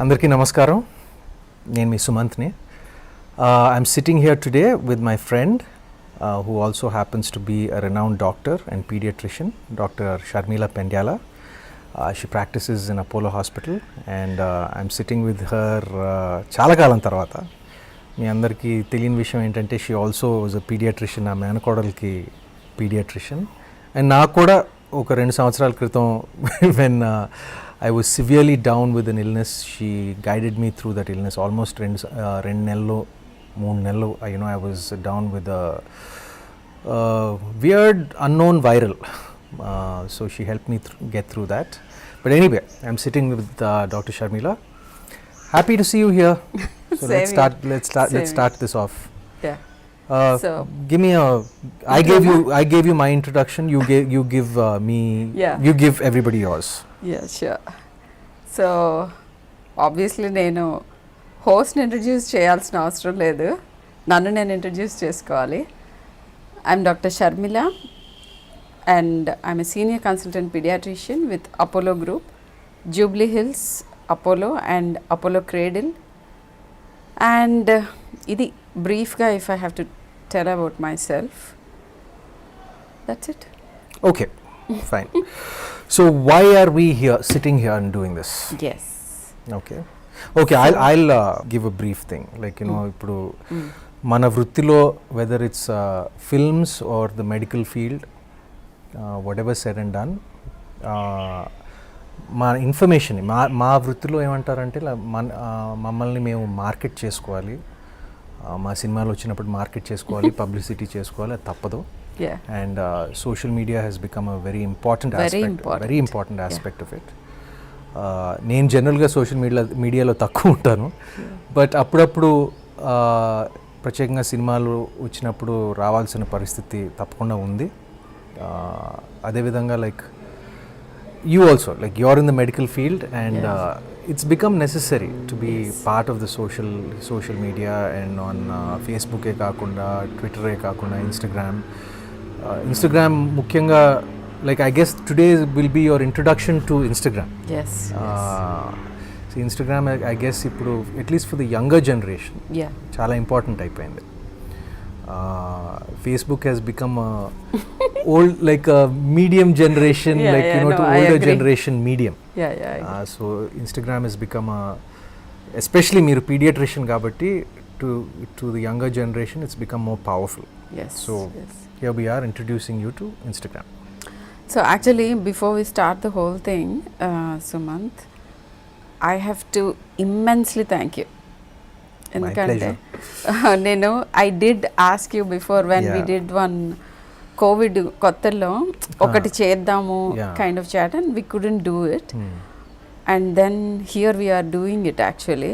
Andarki namaskaram. Nenu mi Sumanth ni. I'm sitting here today with my friend who also happens to be a renowned doctor and pediatrician, Dr. Sharmila Pendyala. She practices in Apollo Hospital and I'm sitting with her చాలా కాలం తర్వాత. మీ అందరికీ తెలియని విషయం ఏంటంటే she also was a paediatrician. నా మేనకోడలికి paediatrician. And నాకు కూడా ఒక 2 సంవత్సరాల క్రితం when I was severely down with an illness. She guided me through that illness. Almost 2 నెలలు 3 నెలలు. I was down with a weird unknown viral. So she helped me get through that. But anyway, I'm sitting with Dr. Sharmila. Happy to see you here. So let's start this off. Yeah. So give me I gave you my introduction. You give me. Yeah. You give everybody yours. Yeah, sure. So obviously నేను హోస్ట్ని introduce చేయాల్సిన అవసరం లేదు, నన్ను నేను introduce చేసుకోవాలి. I'm doctor Sharmila and I'm a senior consultant pediatrician with Apollo Group, Jubilee Hills, Apollo and Apollo Cradle. And ఇది briefగా if I have to tell about myself, that's it. Okay, fine. So why are we here, sitting here and doing this? Yes. Okay. I'll give a brief thing. Like ఇప్పుడు మన వృత్తిలో whether it's films or the medical field, whatever said and done, మా information మా వృత్తిలో ఏమంటారంటే మమ్మల్ని మేము market చేసుకోవాలి, మా సినిమాలు వచ్చినప్పుడు మార్కెట్ చేసుకోవాలి, పబ్లిసిటీ చేసుకోవాలి, అది తప్పదు. And social media has become a very important aspect of it. నేను జనరల్గా సోషల్ మీడియాలో తక్కువ ఉంటాను, బట్ అప్పుడప్పుడు ప్రత్యేకంగా సినిమాలు వచ్చినప్పుడు రావాల్సిన పరిస్థితి తప్పకుండా ఉంది. అదేవిధంగా like you also, like you're in the medical field and it's become necessary to be part of the social media and on Facebook e kaakunda, Twitter e kaakunda, Instagram mukyanga, like I guess today will be your introduction to Instagram. Yes. So Instagram I guess ippudu at least for the younger generation chaala important అయిపోయింది. Facebook has become a old, like a medium generation, to older generation medium. So Instagram has become especially మీరు pediatrician కాబట్టి to the younger generation it's become more powerful. So here we are introducing you to Instagram. So actually before we start the whole thing, Sumanth, I have to immensely thank you. ఎందుకంటే నేను I did ask you before when we did one covid కొత్తలో ఒకటి చేద్దాము kind of chat and we couldn't do it, and then here we are doing it actually,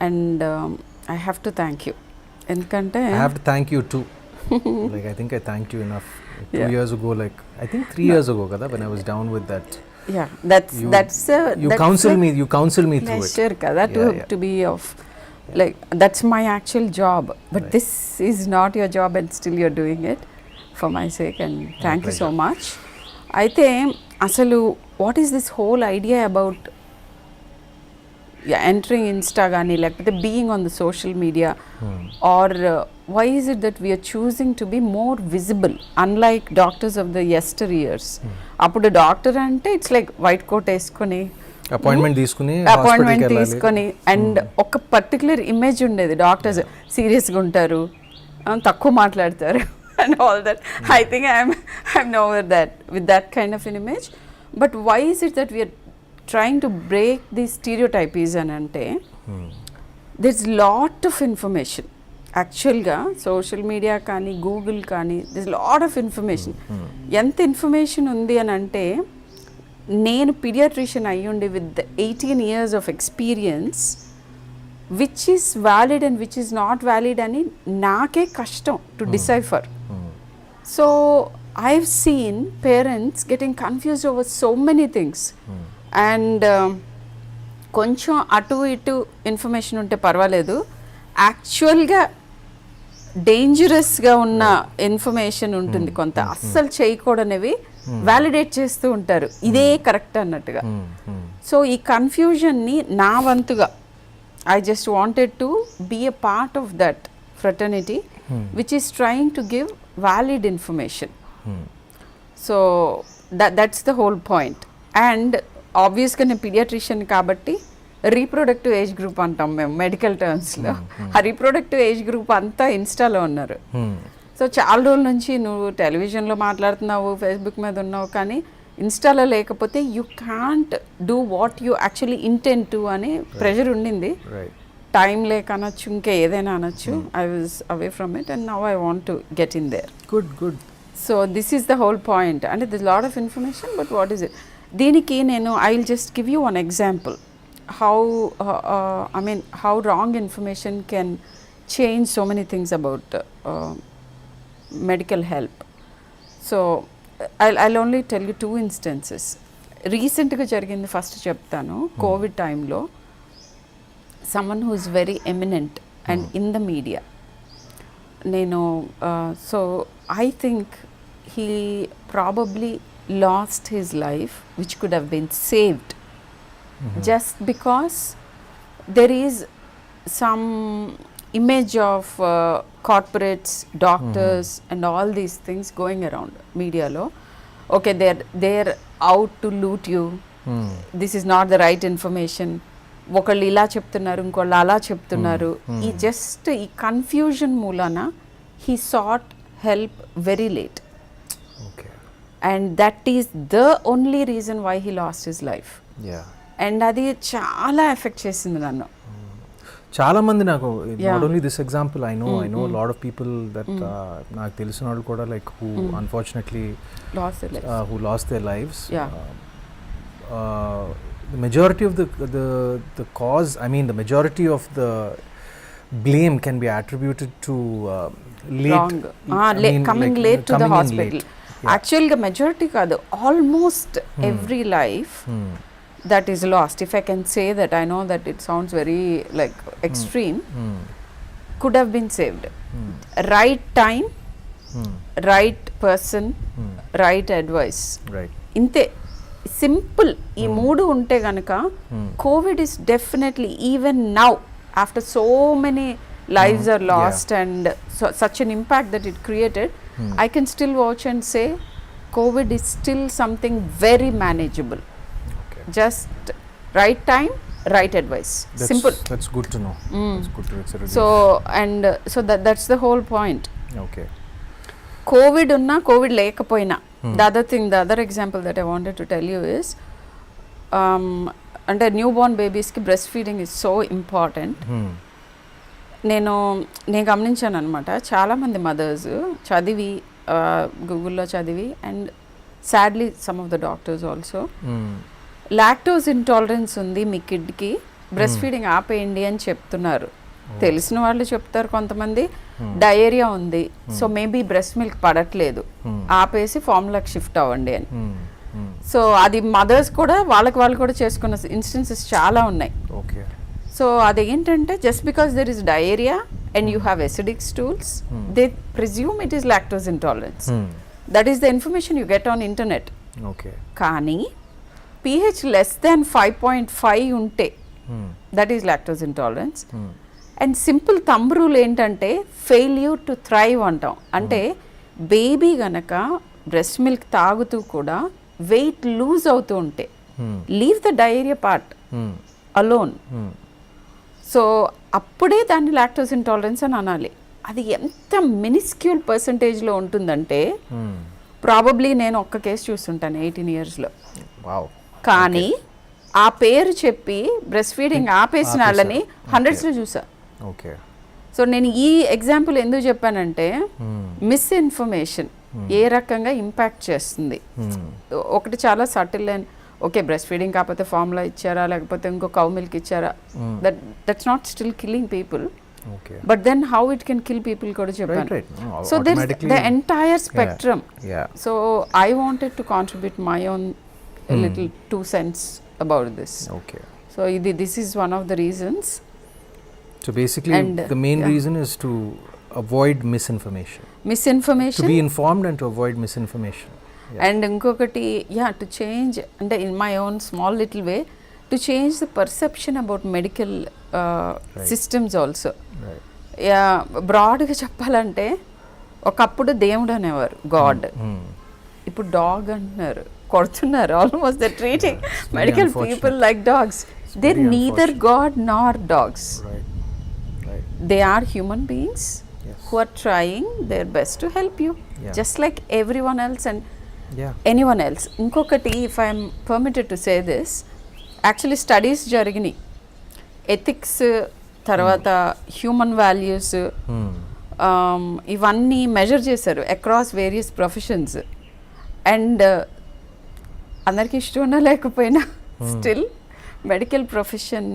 and I have to thank you. ఎందుకంటే I have to thank you too. Like I think I thanked you enough 2 years ago, like I think 3 years ago kada, when I was down with that. You counsel me through it. Sure kada, to be of like that's my actual job, but right. This is not your job and still you're doing it for my sake, and thank you so much. Aithe asalu what is this whole idea about entering Insta gaani lekapothe being on the social media, or why is it that we are choosing to be more visible unlike doctors of the yesteryears? Appudu doctor ante it's like white coat eskoni appointment తీసుకుని and ఒక particular image ఉండేది. Doctors సీరియస్గా ఉంటారు, తక్కువ మాట్లాడతారు and all that. I think I'm over that with that kind of an image. But why is it that we're trying to break the stereotypes అని అంటే there is lot of information. యాక్చువల్గా social media కానీ Google కానీ this lot of information. ఎంత information ఉంది అని అంటే నేను పీడియాట్రిషియన్ అయ్యుండి with 18 years of experience, which is valid and which is not valid అని నాకే కష్టం to decipher. So I have seen parents getting confused over so many things, and కొంచెం అటు ఇటు ఇన్ఫర్మేషన్ ఉంటే పర్వాలేదు, యాక్చువల్గా డేంజరస్గా ఉన్న ఇన్ఫర్మేషన్ ఉంటుంది కొంత, అస్సలు చేయకూడనివి వ్యాలిడేట్ చేస్తూ ఉంటారు ఇదే కరెక్ట్ అన్నట్టుగా. సో ఈ కన్ఫ్యూజన్ని నా వంతుగా I just wanted to be a part of that fraternity which is trying to give valid information. So that's the whole point. And ఆబ్వియస్గా నేను పీడియాట్రిషియన్ కాబట్టి రీప్రొడక్టివ్ ఏజ్ గ్రూప్ అంటాం మేము మెడికల్ టర్మ్స్లో. ఆ రీప్రొడక్టివ్ ఏజ్ గ్రూప్ అంతా ఇన్స్టాలో ఉన్నారు. So చాలా రోజుల నుంచి నువ్వు టెలివిజన్లో మాట్లాడుతున్నావు, ఫేస్బుక్ మీద ఉన్నావు, కానీ ఇన్స్టాలో లేకపోతే you can't do what you actually intent to అని ప్రెషర్ ఉండింది. టైం లేక అనొచ్చు, ఇంకా ఏదైనా అనొచ్చు. I was away from it and now I want to get in there. Good. So this is the whole point. అంటే this lot of information, but what is it? దీనికి నేను I will just give you one example how how wrong information can change so many things about medical help. So I'll only tell you two instances. Recent ga jarigindi first cheptanu. COVID time lo someone who is very eminent and in the media, nenu so I think he probably lost his life which could have been saved. Just because there is some image of corporates, doctors and all these things going around media lo. Okay, they're out to loot you. This is not the right information. ఒకళ్ళు ఇలా చెప్తున్నారు, ఇంకోళ్ళు అలా చెప్తున్నారు. ఈ just ఈ confusion మూలాన he sought help very late. Okay. And that is the only reason why he lost his life. Yeah. And అది చాలా ఎఫెక్ట్ చేసింది నన్ను. చాలా మంది నాకు not only this example I know lot of people that నాకు తెలిసిన వాళ్ళు కూడా like who unfortunately who last there lives. The majority of the cause, I mean the majority of the blame can be attributed to coming late to the hospital. Actually majority కాదు, almost every life that is lost, if I can say that. I know that it sounds very like extreme. Could have been saved. Right time, right person, right advice. Right. Inte simple ee moodu unte ganaka COVID is definitely, even now after so many lives are lost and such an impact that it created, I can still watch and say COVID is still something very manageable. Just right time, right advice. Simple. That's good to know. That's good to know. So and so that's the whole point. Okay. COVID unna COVID lekapoyina. The other example that I wanted to tell you is అంటే newborn babies ki breastfeeding is so important. నేను గమనించాను అనమాట, చాలామంది mothers చదివి గూగుల్లో చదివి and sadly some of the doctors also lactose intolerance ఉంది మీ కిడ్కి, breast feeding ఆపేయండి అని చెప్తున్నారు. తెలిసిన వాళ్ళు చెప్తారు, కొంతమంది డయేరియా ఉంది, సో మేబీ బ్రెస్ట్ మిల్క్ పడట్లేదు, ఆపేసి ఫార్ములాకి షిఫ్ట్ అవ్వండి అని. సో అది మదర్స్ కూడా వాళ్ళు కూడా చేసుకున్న ఇన్స్టెన్సెస్ చాలా ఉన్నాయి. సో అదేంటంటే just because there is diarrhoea and you have acidic stools, they presume it is lactose intolerance. That is the information you get on internet. కానీ pH less than 5.5 ఉంటే that is lactose intolerance. And simple thumb rule ఏంటంటే failure to thrive అంటాం. అంటే baby గనక breast milk తాగుతూ కూడా weight lose అవుతూ ఉంటే, leave the diarrhoea part alone, so అప్పుడే దాన్ని లాక్టోజ్ ఇంటాలరెన్స్ అని అనాలి. అది ఎంత మినిస్క్యూల్ పర్సంటేజ్లో ఉంటుందంటే ప్రాబబ్లీ నేను ఒక్క కేసు చూస్తుంటాను 18 yearsలో. కానీ ఆ పేరు చెప్పి బ్రెస్ట్ ఫీడింగ్ ఆపేసిన వాళ్ళని హండ్రెడ్స్లో చూసా. సో నేను ఈ ఎగ్జాంపుల్ ఎందుకు చెప్పానంటే మిస్ఇన్ఫర్మేషన్ ఏ రకంగా ఇంపాక్ట్ చేస్తుంది. ఒకటి చాలా subtle and okay breast feeding కాకపోతే ఫార్ములా ఇచ్చారా లేకపోతే ఇంకో కౌ మిల్క్ ఇచ్చారా, that's not still killing people. But then how it can kill people kuda cheppan. Right. So there's the entire spectrum. Yeah. So I wanted to contribute my own little 2 cents about this. Okay. So this is one of the reasons. So basically the main reason is to avoid misinformation. To be informed and to avoid misinformation. And ఇంకొకటి to change అంటే in my own small little way to change the perception about medical systems also. బ్రాడ్గా చెప్పాలంటే ఒకప్పుడు దేవుడు అనేవారు, God. ఇప్పుడు dog అంటున్నారు, కొడుతున్నారు. Almost they treating medical people like dogs. They neither God Nar dogs. They are human beings who are trying their best to help you, just like everyone else and anyone else. Inkokati, if I am permitted to say this, actually studies jarigini ethics tarvata human values ivanni measure chesaru across various professions, and andarki ishtona lekapoina still medical profession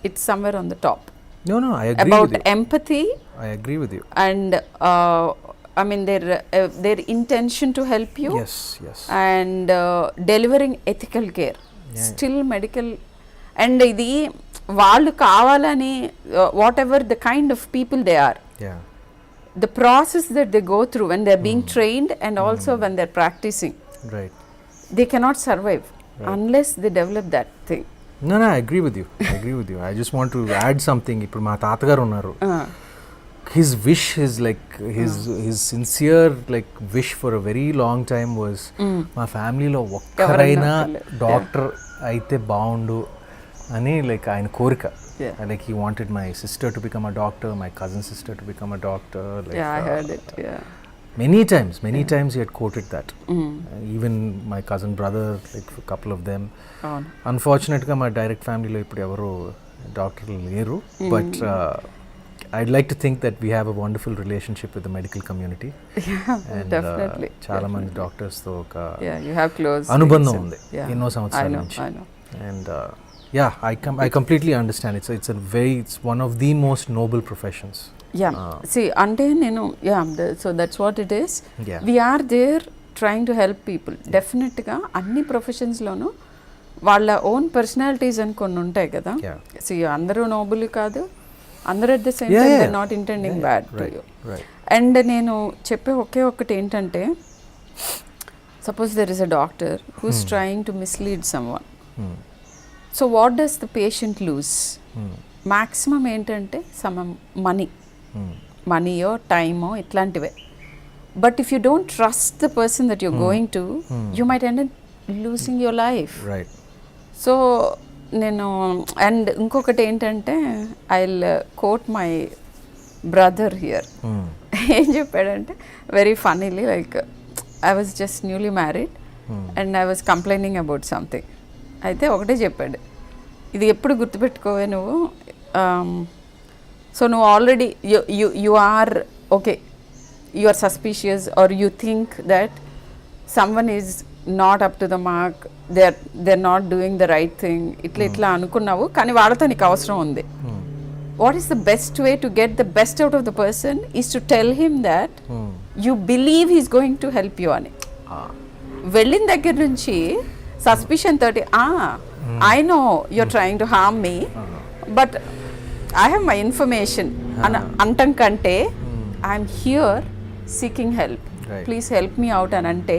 it's somewhere on the top. No, I agree about with you. empathy. I agree with you. And I mean their intention to help you. Yes. And delivering ethical care. Still medical. And idi వాళ్ళు కావాలని whatever the kind of people they are. The process that they go through when they are being trained and also when they are practicing. Right. They cannot survive unless they develop that thing. No, I agree with you. I just want to add something. ఇప్పుడు మా తాతగారు ఉన్నారు. His wish is like his sincere like wish for a very long time was మా ఫ్యామిలీలో ఒక్కరైనా doctor అయితే బాగుండు అని లైక్ ఆయన కోరిక. Like he wanted my sister to become a doctor, my cousin sister to become a doctor. Like, I heard it. Many times he had quoted that. Even my cousin brother, like a couple of them. Unfortunately, my direct family lo ippudu evaru doctor leru, but I'd like to think that we have a wonderful relationship with the medical community. And definitely. Chaala mandi doctors tho oka you have close anubandham undi enno samvatsaraల nunchi. And I completely understand. It's one of the most noble professions. See, ante nenu so that's what it is. We are there trying to help people. Definitely ga anni professions lono valla own personalities and కొన్ని ఉంటాయి కదా. See, అందరూ Nobel కాదు, అందరూ at the same time they're not intending bad to you. And నేను చెప్పే ఒక్కటి ఏంటంటే, suppose there is a doctor who's trying to mislead someone. So what does the patient lose? Maximum ఏంటంటే some మనీయో టైమో ఇట్లాంటివే. But if you don't trust the person that you're going to, you might end losing your life. So నేను and ఇంకొకటి ఏంటంటే I will quote my brother here. ఏం చెప్పాడంటే very funnily, like I was just newly married and I was complaining about something. అయితే ఒకటే చెప్పాడు, ఇది ఎప్పుడు గుర్తుపెట్టుకోవే నువ్వు. సో నువ్వు already you are okay, you are suspicious or you think that someone is not up to the mark, they're not doing the right thing, ఇట్లా అనుకున్నావు, కానీ వాళ్ళతో నీకు అవసరం ఉంది. What is the best way to get the best out of the person is to tell him that you believe he's going to help you అని. వెళ్ళిన దగ్గర నుంచి సస్పిషన్ తోటి I know you're trying to harm me, but I have my information అంటం కంటే I'm here seeking help, please help me out అని అంటే,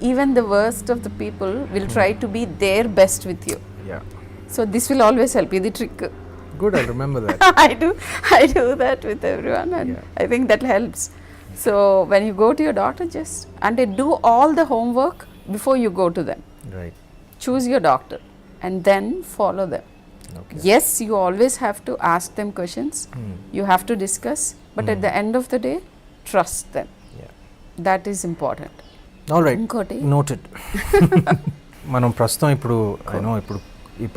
even the worst of the people will try to be their best with you. So this will always help. This trick. Good, I remember that. I do that with everyone, and I think that helps. So when you go to your doctor, just and do all the homework before you go to them. Choose your doctor and then follow them. Yes, you always have to ask them questions. You have to discuss, but at the end of the day, trust them. That is important. All right, noted. మనం ప్రస్తుతం ఇప్పుడు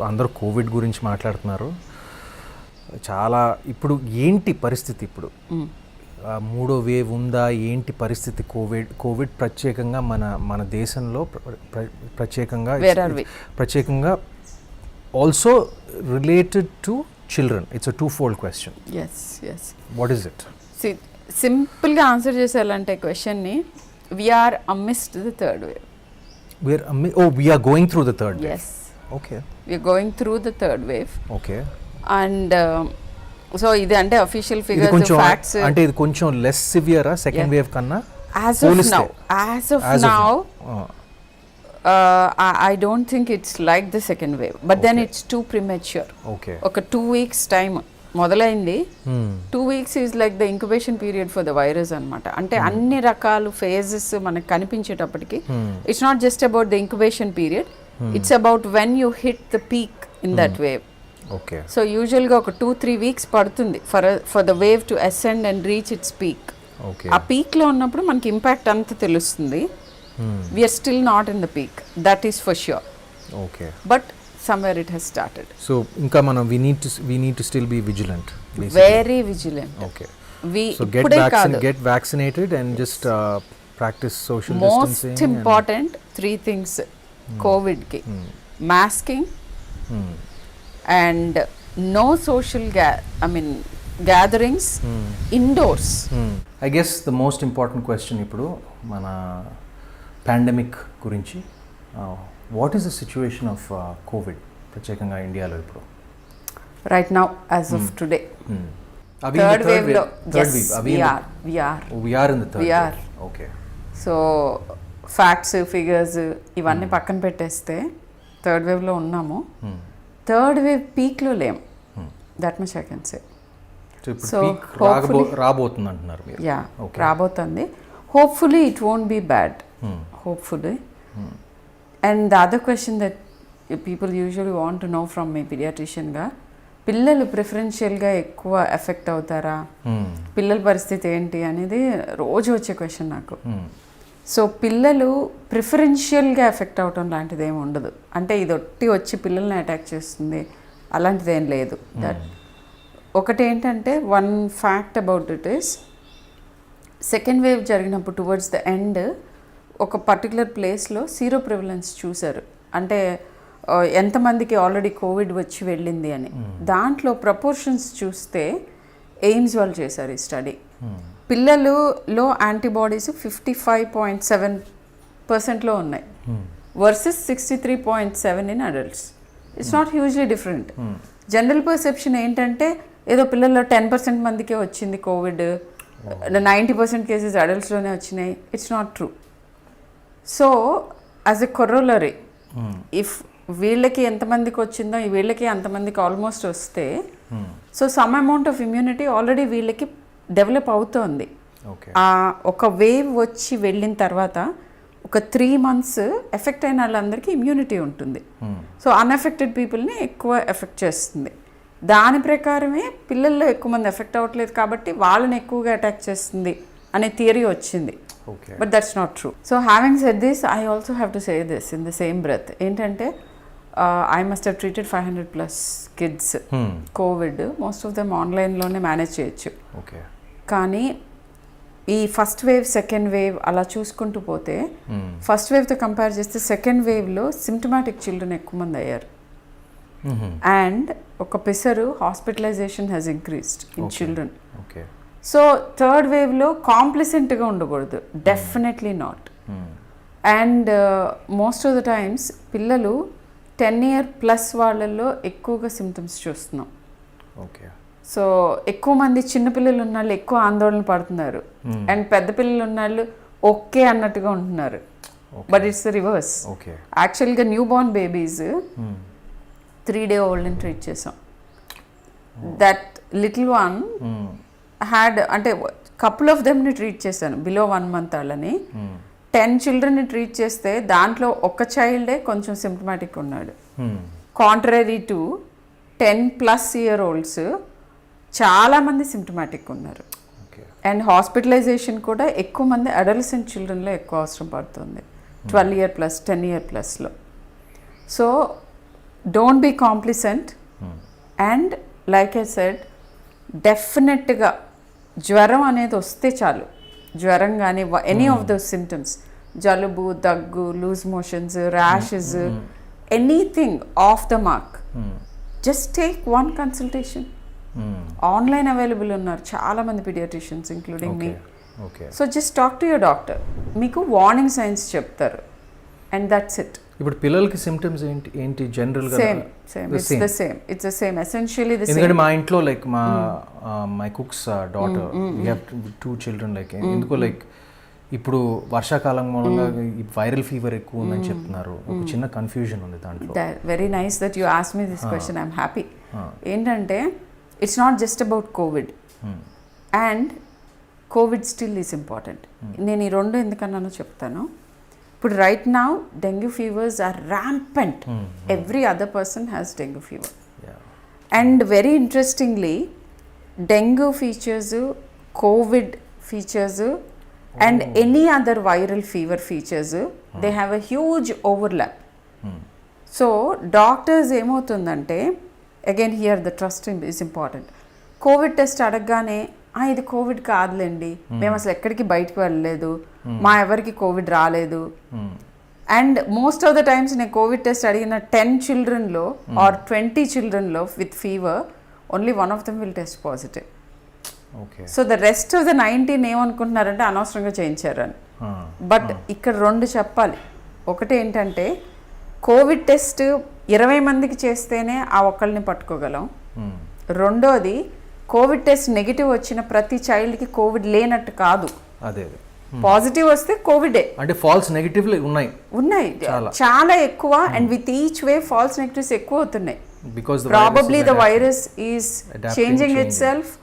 అందరూ Covid గురించి మాట్లాడుతున్నారు చాలా. ఇప్పుడు ఏంటి పరిస్థితి? ఇప్పుడు మూడో వేవ్ ఉందా? ఏంటి పరిస్థితి? కోవిడ్ ప్రత్యేకంగా మన దేశంలో ప్రత్యేకంగా also related to children. It's a twofold question. Yes. What is it? See, simple ga answer chesalante question ni, we are amidst the third wave. We are going through the third wave. Yes. Okay. We are going through the third wave. Okay. And so ఇది అంటే official figures, facts. అంటే ఇది కొంచెం less severe second wave కన్నా? As of పోలిస్తే. now, as of As of now, now. I don't think it's like the second wave, but then Okay. it's too premature. Okay. ఒక 2 weeks time మొదలైంది. 2 weeks is like the incubation period for the virus అనమాట. అంటే అన్ని రకాల phases మనకు కనిపించేటప్పటికి it's not just about the incubation period, it's about when you hit the peak in that wave. Okay. So యూజువల్గా ఒక 2-3 weeks పడుతుంది for the wave to ascend and reach its peak. Okay. ఆ పీక్లో ఉన్నప్పుడు మనకి impact అంతా తెలుస్తుంది. We're still not in the peak, that is for sure. Okay. But somewhere it has started. So ఇంకా మనం we need to still be vigilant basically. Very vigilant. Okay. We So get vaccinated and just practice social distancing. Most important 3 things COVID ki. Masking and no social gatherings indoors. I guess the most important question ఇప్పుడు మన pandemic గురించి, what is the situation of Covid ప్రత్యేకంగా ఇండియాలో ఇప్పుడు? Right now, as of today. Are we in the third wave? Yes, we are in the third We wave. are. Okay. So facts figures ఇవన్నీ పక్కన పెట్టేస్తే third వేవ్లో ఉన్నాము. Third wave పీక్లో లేము, that much I can say. So ఇప్పుడు peak రాబోతుంది అంటున్నారు మీరు? యా, రాబోతుంది. Hopefully it won't be bad, hopefully. And the other question that people usually want to know from me పీడియాట్రిషియన్గా, పిల్లలు ప్రిఫరెన్షియల్గా ఎక్కువ ఎఫెక్ట్ అవుతారా, పిల్లల పరిస్థితి ఏంటి అనేది రోజు వచ్చే క్వశ్చన్ నాకు. సో పిల్లలు ప్రిఫరెన్షియల్గా ఎఫెక్ట్ అవటం లాంటిది ఏమి ఉండదు. అంటే ఇది వచ్చి పిల్లల్ని అటాక్ చేస్తుంది అలాంటిది ఏం లేదు. దట్ ఒకటి ఏంటంటే, one fact about it is, second wave జరిగినప్పుడు టువర్డ్స్ ద ఎండ్ ఒక పర్టికులర్ ప్లేస్లో సీరో ప్రివలెన్స్ చూశారు. అంటే ఎంతమందికి ఆల్రెడీ కోవిడ్ వచ్చి వెళ్ళింది అని. దాంట్లో ప్రపోర్షన్స్ చూస్తే ఎయిమ్స్ వాళ్ళు చేశారు ఈ స్టడీ. పిల్లలులో యాంటీబాడీస్ 55.7% ఉన్నాయి versus 63.7 in adults. It's not hugely different. General perception ఏంటంటే ఏదో పిల్లల్లో 10% మందికే వచ్చింది కోవిడ్, 90% కేసెస్ అడల్ట్స్లోనే వచ్చినాయి. It's not true. So as a corollary, if వీళ్ళకి ఎంతమందికి వచ్చిందో వీళ్ళకి అంతమందికి ఆల్మోస్ట్ వస్తే, so some amount of immunity already వీళ్ళకి డెవలప్ అవుతోంది. ఒక వేవ్ వచ్చి వెళ్ళిన తర్వాత ఒక 3 months ఎఫెక్ట్ అయిన వాళ్ళందరికీ ఇమ్యూనిటీ ఉంటుంది. సో అన్ఎఫెక్టెడ్ పీపుల్ని ఎక్కువ ఎఫెక్ట్ చేస్తుంది. దాని ప్రకారమే పిల్లల్లో ఎక్కువ మంది ఎఫెక్ట్ అవ్వట్లేదు కాబట్టి వాళ్ళని ఎక్కువగా అటాక్ చేస్తుంది అనే థియరీ వచ్చింది. But that's not true. So having said this, I also have to say this in the same breath. ఏంటంటే, I must have treated 500+ kids కోవిడ్. మోస్ట్ ఆఫ్ దెమ్ ఆన్లైన్లోనే మేనేజ్ చేయొచ్చు. కానీ ఈ ఫస్ట్ వేవ్ సెకండ్ వేవ్ అలా చూసుకుంటూ పోతే, first వేవ్తో కంపేర్ చేస్తే సెకండ్ వేవ్లో సిమ్టమాటిక్ చిల్డ్రన్ ఎక్కువ మంది అయ్యారు. అండ్ ఒక పిసరు hospitalisation has increased in children. So third వేవ్లో కాంప్లిసెంట్గా ఉండకూడదు, definitely not. And most of the times పిల్లలు 10 years+ వాళ్ళల్లో ఎక్కువగా సిమ్టమ్స్ చూస్తున్నాం. సో ఎక్కువ మంది చిన్నపిల్లలు ఉన్న వాళ్ళు ఎక్కువ ఆందోళన పడుతున్నారు, అండ్ పెద్ద పిల్లలు ఉన్న వాళ్ళు ఓకే అన్నట్టుగా ఉంటున్నారు. But it's the reverse. యాక్చువల్గా new born babies 3-day-old treat చేసాం. దట్ లిటిల్ వన్ హ్యాడ్, అంటే కపుల్ ఆఫ్ దెమ్ని ట్రీట్ చేశాను, బిలో 1 month వాళ్ళని. 10 childrenని ట్రీట్ చేస్తే దాంట్లో ఒక చైల్డే కొంచెం సిమ్టమాటిక్ ఉన్నాడు. కాంట్రరీ టు 10+ year-olds చాలామంది సిమ్టమాటిక్ ఉన్నారు. అండ్ హాస్పిటలైజేషన్ కూడా ఎక్కువ మంది అడల్సెంట్ చిల్డ్రన్లో ఎక్కువ అవసరం పడుతుంది, 12 years+, 10 years+లో. So don't be complacent. And like I said, డెఫినెట్గా జ్వరం అనేది వస్తే చాలు, జ్వరం కానీ ఎనీ ఆఫ్ దోస్ సిమ్టమ్స్, జలుబు, దగ్గు, loose motions, rashes, anything of the mark, just take 1 consultation. Online available ఉన్నారు చాలామంది paediatricians including me. So just talk to your doctor, మీకు వార్నింగ్ సైన్స్ చెప్తారు, అండ్ దట్స్ ఇట్. ఇప్పుడు పిల్లలకి సిమ్టమ్స్ ఏంటి general గా? Same it's the same essentially the same. ఎందుకంటే మా ఇంట్లో like my cook's daughter, we have 2 children, like ఎందుకో లైక్ ఇప్పుడు వర్షాకాలం మూలంగా వైరల్ ఫీవర్ ఎక్కువ ఉందని చెప్తున్నారు. ఒక చిన్న కన్ఫ్యూజన్ ఉంది దాంట్లో. Very nice that you ask me this question. I'm happy. ఏంటంటే it's not just about COVID and COVID still is important. నేను ఈ రెండు ఎందుకన్నానో చెప్తాను. ఇప్పుడు right now dengue fevers are rampant. Every other person has dengue fever. And very interestingly dengue features, COVID features and any other viral fever features, they have a huge overlap. So doctors ఏమవుతుందంటే, again here the trust is important. Covid test అడగగానే ఇది Covid కాదులేండి, మేము అసలు ఎక్కడికి బయటకు వెళ్ళలేదు, మా ఎవరికి కోవిడ్ రాలేదు. And most of the times నేను కోవిడ్ టెస్ట్ అడిగిన 10 childrenలో ఆర్ 20 childrenలో with fever only 1 of them will test positive. So the rest of the 19 ఏమనుకుంటున్నారంటే అనవసరంగా చేయించారు అని. బట్ ఇక్కడ 2 చెప్పాలి. ఒకటి ఏంటంటే కోవిడ్ టెస్ట్ 20 మందికి చేస్తేనే ఆ ఒక్కళ్ళని పట్టుకోగలం. రెండోది కోవిడ్ టెస్ట్ నెగిటివ్ వచ్చిన ప్రతి చైల్డ్కి కోవిడ్ లేనట్టు కాదు, అదే పాజిటివ్ వస్తే కోవిడే. అంటే ఫాల్స్ నెగిటివ్ ఉన్నాయి చాలా ఎక్కువ. And with each way false negatives ఎక్కువ అవుతున్నాయి. Probably the virus is changing itself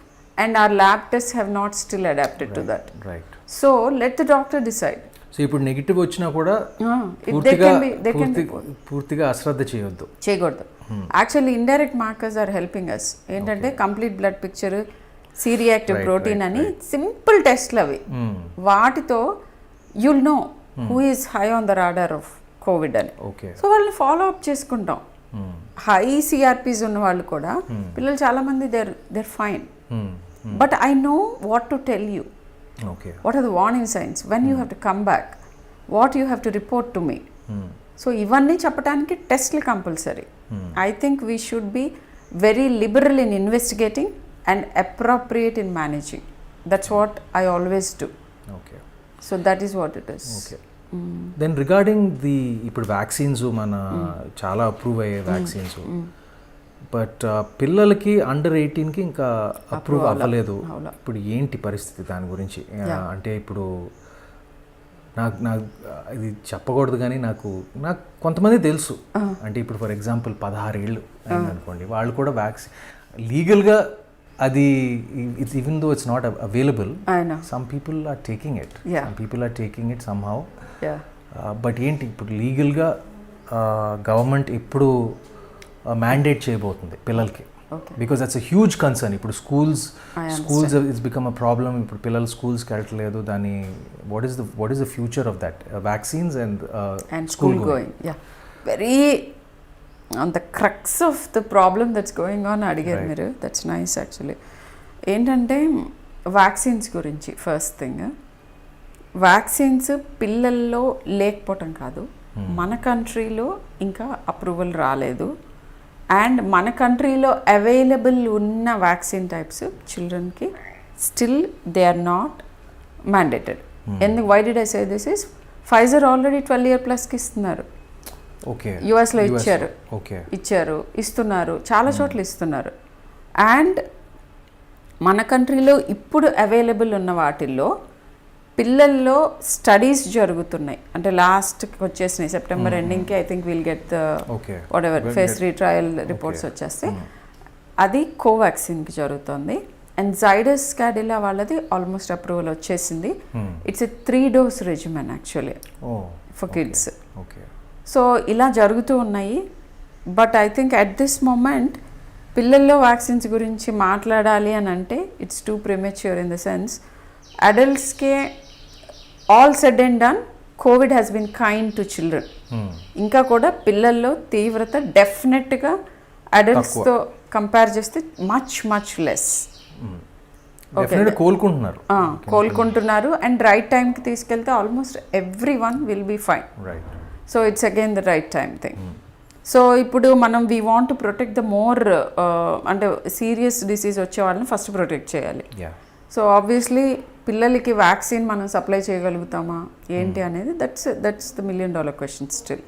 and our lab tests have not still adapted to that. Right. So let the doctor decide. So ఇప్పుడు negative వచ్చినా కూడా పూర్తిగా అశ్రద్ధ చేయొద్దు. Actually indirect markers are helping us. ఏంటంటే complete blood picture, C reactive protein అని simple టెస్ట్లు అవి. వాటితో you'll know who is high on the radar of COVID అని. సో వాళ్ళని ఫాలో అప్ చేసుకుంటాం. హై సిఆర్పీస్ ఉన్న వాళ్ళు కూడా పిల్లలు చాలా మంది they're fine. But I know what to tell you. What are the warning signs? When you have to come back? What you have to report to me? So ఇవన్నీ చెప్పడానికి టెస్ట్లు compulsory. I think we should be very liberal in investigating and appropriate in managing. That's what I always do. So that is what it is. Then regarding the ఇప్పుడు vaccines మన చాలా approve అయ్యే vaccines, but పిల్లలకి under 18కి ఇంకా approve అవ్వలేదు. ఇప్పుడు ఏంటి పరిస్థితి దాని గురించి? అంటే ఇప్పుడు నాకు ఇది చెప్పకూడదు కానీ నాకు కొంతమంది తెలుసు. అంటే ఇప్పుడు ఫర్ ఎగ్జాంపుల్ 16 ఏళ్ళు అయిందనుకోండి, వాళ్ళు కూడా వ్యాక్సిన్ లీగల్గా అది even though it's not available, some people are taking it somehow. But ఏంటి ఇప్పుడు లీగల్గా గవర్నమెంట్ ఎప్పుడు మ్యాండేట్ చేయబోతుంది పిల్లలకి? Because that's a huge concern. ఇప్పుడు schools it's become a problem. ఇప్పుడు పిల్లలు స్కూల్స్కి వెళ్ళట్లేదు. దాని what is the future of that vaccines and school going? Very on the crux of the problem that's going on అడిగారు మీరు. That's nice actually. ఏంటంటే vaccines గురించి ఫస్ట్ థింగ్, వ్యాక్సిన్స్ పిల్లల్లో లేకపోవటం కాదు, మన కంట్రీలో ఇంకా అప్రూవల్ రాలేదు. అండ్ మన కంట్రీలో అవైలబుల్ ఉన్న వ్యాక్సిన్ టైప్స్ చిల్డ్రన్కి still they are not mandated. ఎందుకు? Why did I say this is Pfizer already 12 year ప్లస్కి ఇస్తున్నారు. యుఎస్లో ఇచ్చారు, ఇస్తున్నారు, చాలా చోట్ల ఇస్తున్నారు. అండ్ మన కంట్రీలో ఇప్పుడు అవైలబుల్ ఉన్న వాటిల్లో పిల్లల్లో స్టడీస్ జరుగుతున్నాయి. అంటే లాస్ట్కి వచ్చేసినాయి, సెప్టెంబర్ ఎండింగ్కి. I think will get the whatever phase 3 trial reports వచ్చేస్తే అది కోవాక్సిన్కి జరుగుతుంది. అండ్ జైడస్ క్యాడిలా వాళ్ళది ఆల్మోస్ట్ అప్రూవల్ వచ్చేసింది. It's a 3 dose regimen actually for kids. So ఇలా జరుగుతూ ఉన్నాయి. But I think at this moment పిల్లల్లో వ్యాక్సిన్స్ గురించి మాట్లాడాలి అని అంటే it's too premature in the sense అడల్ట్స్కే all said and done COVID has been kind to children. ఇంకా కూడా పిల్లల్లో తీవ్రత డెఫినెట్గా అడల్ట్స్తో కంపేర్ చేస్తే మచ్ లెస్. కోలుకుంటున్నారు అండ్ రైట్ టైంకి తీసుకెళ్తే almost every one will be fine. So it's again the right time thing. So ఇప్పుడు మనం we want to protect the more అంటే సీరియస్ డిసీజ్ వచ్చే వాళ్ళని ఫస్ట్ ప్రొటెక్ట్ చేయాలి. సో ఆబ్వియస్లీ పిల్లలకి వ్యాక్సిన్ మనం సప్లై చేయగలుగుతామా ఏంటి అనేది that's the $1 million question still.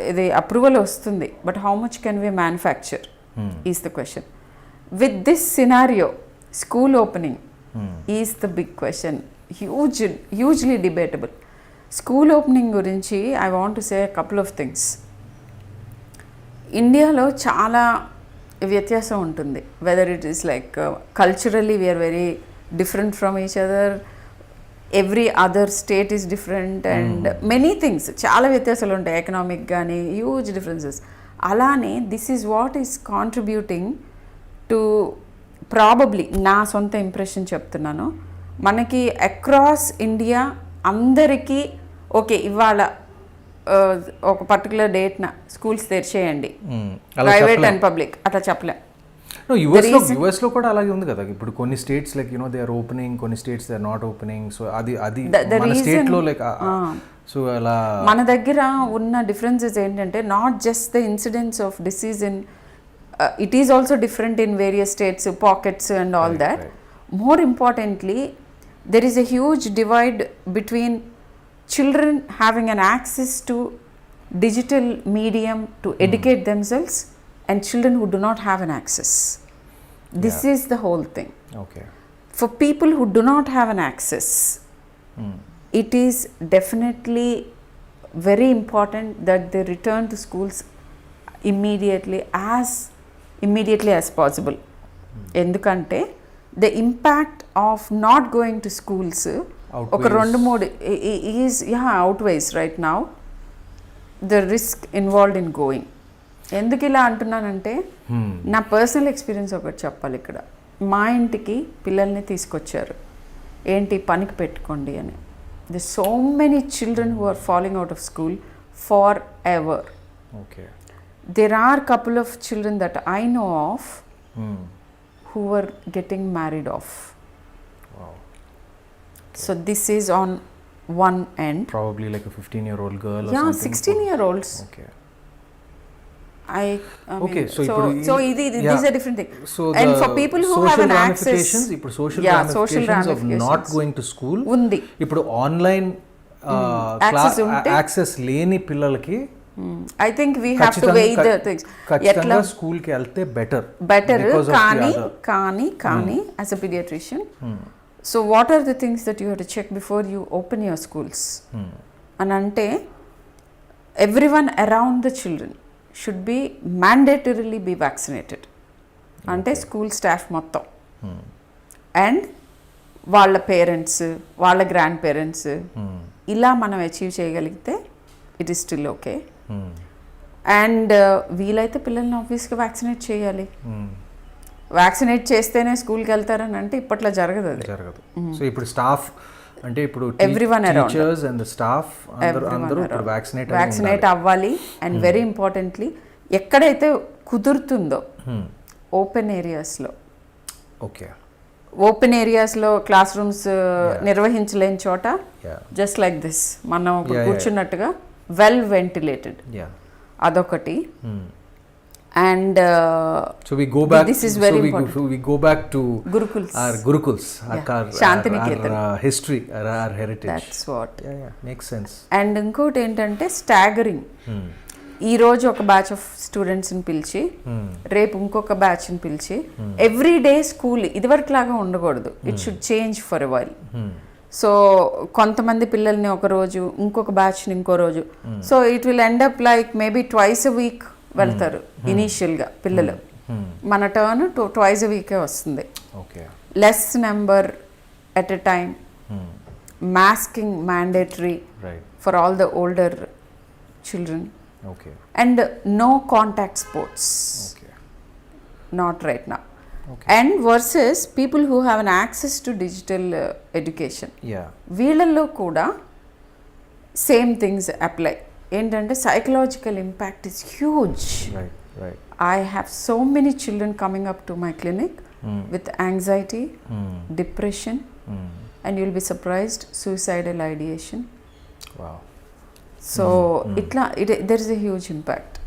ఇది అప్రూవల్ వస్తుంది, but how much can we manufacture is the question. With this scenario school opening is the big question. hugely debatable. School opening గురించి I want to say couple of things. ఇండియాలో చాలా వ్యత్యాసం ఉంటుంది. Whether it is like culturally we are very different from each other, every other state is different and many things, చాలా వ్యత్యాసాలు ఉంటాయి. Economic కానీ huge differences. అలానే this is what is contributing to probably, నా సొంత ఇంప్రెషన్ చెప్తున్నాను, మనకి అక్రాస్ ఇండియా అందరికీ ఓకే ఇవాళ ఒక పర్టికులర్ డేట్న స్కూల్స్ తెరిచేయండి, ప్రైవేట్ అండ్ పబ్లిక్, అట్లా చెప్పలేం. యుఎస్లో కూడా అలాగే ఉంది కదా. ఇప్పుడు కొన్ని states like they are opening, కొన్ని states they are not opening. So అది మన స్టేట్లో లైక్ సో అలా మన దగ్గర ఉన్న డిఫరెన్సెస్ ఏంటంటే not just the incidents of disease in it is also different in various states, pockets and all that. More importantly, there is a huge divide between children having an access to digital medium to educate themselves and children who do not have an access. This is the whole thing. Okay. For people who do not have an access, it is definitely very important that they return to schools immediately as possible. ఎందుకంటే the impact of not going to schools ఒక 2-3 is outweighs right now the risk involved in going. ఎందుకు ఇలా అంటున్నానంటే నా personal experience ఒకటి చెప్పాలి ఇక్కడ. మా ఇంటికి పిల్లల్ని తీసుకొచ్చారు, ఏంటి పనికి పెట్టుకోండి అని. The so many children who are following out of school far ever. Okay. There are couple of children that I know of who were getting married off. Wow. Okay. So this is on one end. Probably like a 15-year-old girl or something. 16-year-olds. Okay. I okay, mean, so this is a different thing. So and for people who have an access, ఇప్పుడు social ramifications of not going to school ఉంది. ఇప్పుడు online access లేని పిల్లలకి I think we have to weigh the things. ఖచ్చితంగా స్కూల్కి వెళ్తే better కానీ as a pediatrician, so what are the things that you have to check before you open your schools? And ante everyone around the children should be mandatorily be vaccinated. Ante school staff మొత్తం and వాళ్ళ parents, వాళ్ళ grand parents, ఇలా మనం achieve చేయగలిగితే it is still okay. And వీలైతే పిల్లల్ని ఆబ్వియస్గా vaccinate చేయాలి. వ్యాక్సినేట్ చేస్తేనే స్కూల్కి వెళ్తారని అంటే ఇప్పట్లో జరగదు, అది జరగదు. సో ఇప్పుడు స్టాఫ్ అంటే ఇప్పుడు ఎవ్రీవన్ టీచర్స్ అండ్ స్టాఫ్ అందరూ ఇప్పుడు వ్యాక్సినేట్ అవ్వాలి. అండ్ వెరీ ఇంపార్టెంట్లీ ఎక్కడైతే కుదురుతుందో ఓపెన్ ఏరియాస్లో, ఓకే, ఓపెన్ ఏరియాస్లో క్లాస్ రూమ్స్ నిర్వహించలేని చోట జస్ట్ లైక్ దిస్ మనం కూర్చున్నట్టుగా వెల్ వెంటిలేటెడ్, అదొకటి. And so we go back, this is very important. We go back to gurukuls, our history, our heritage. That's what. Yeah, makes sense. And ఇంకోటి ఏంటంటే staggering. ఈ రోజు ఒక batch of స్టూడెంట్స్ని పిలిచి రేపు ఇంకొక బ్యాచ్ని పిలిచి ఎవ్రీ డే స్కూల్ ఇదివరకులాగా ఉండకూడదు. It should change for a while. So కొంతమంది పిల్లల్ని ఒక రోజు, ఇంకొక బ్యాచ్ని ఇంకో రోజు. So it will end up like maybe twice a week వెళ్తారు ఇనీషియల్గా పిల్లలు. మన టర్న్ ట్వైస్ అ వీకే వస్తుంది. Less number at a time, masking mandatory for all the older children, and no contact sports, not right now. And versus people who have an access to digital education, వీళ్ళల్లో కూడా same things apply. ఏంటంటే psychological impact is huge. I have so many children coming up to my clinic with anxiety, depression, and you'll be surprised suicidal ideation. So ఇట్లా there is a huge impact.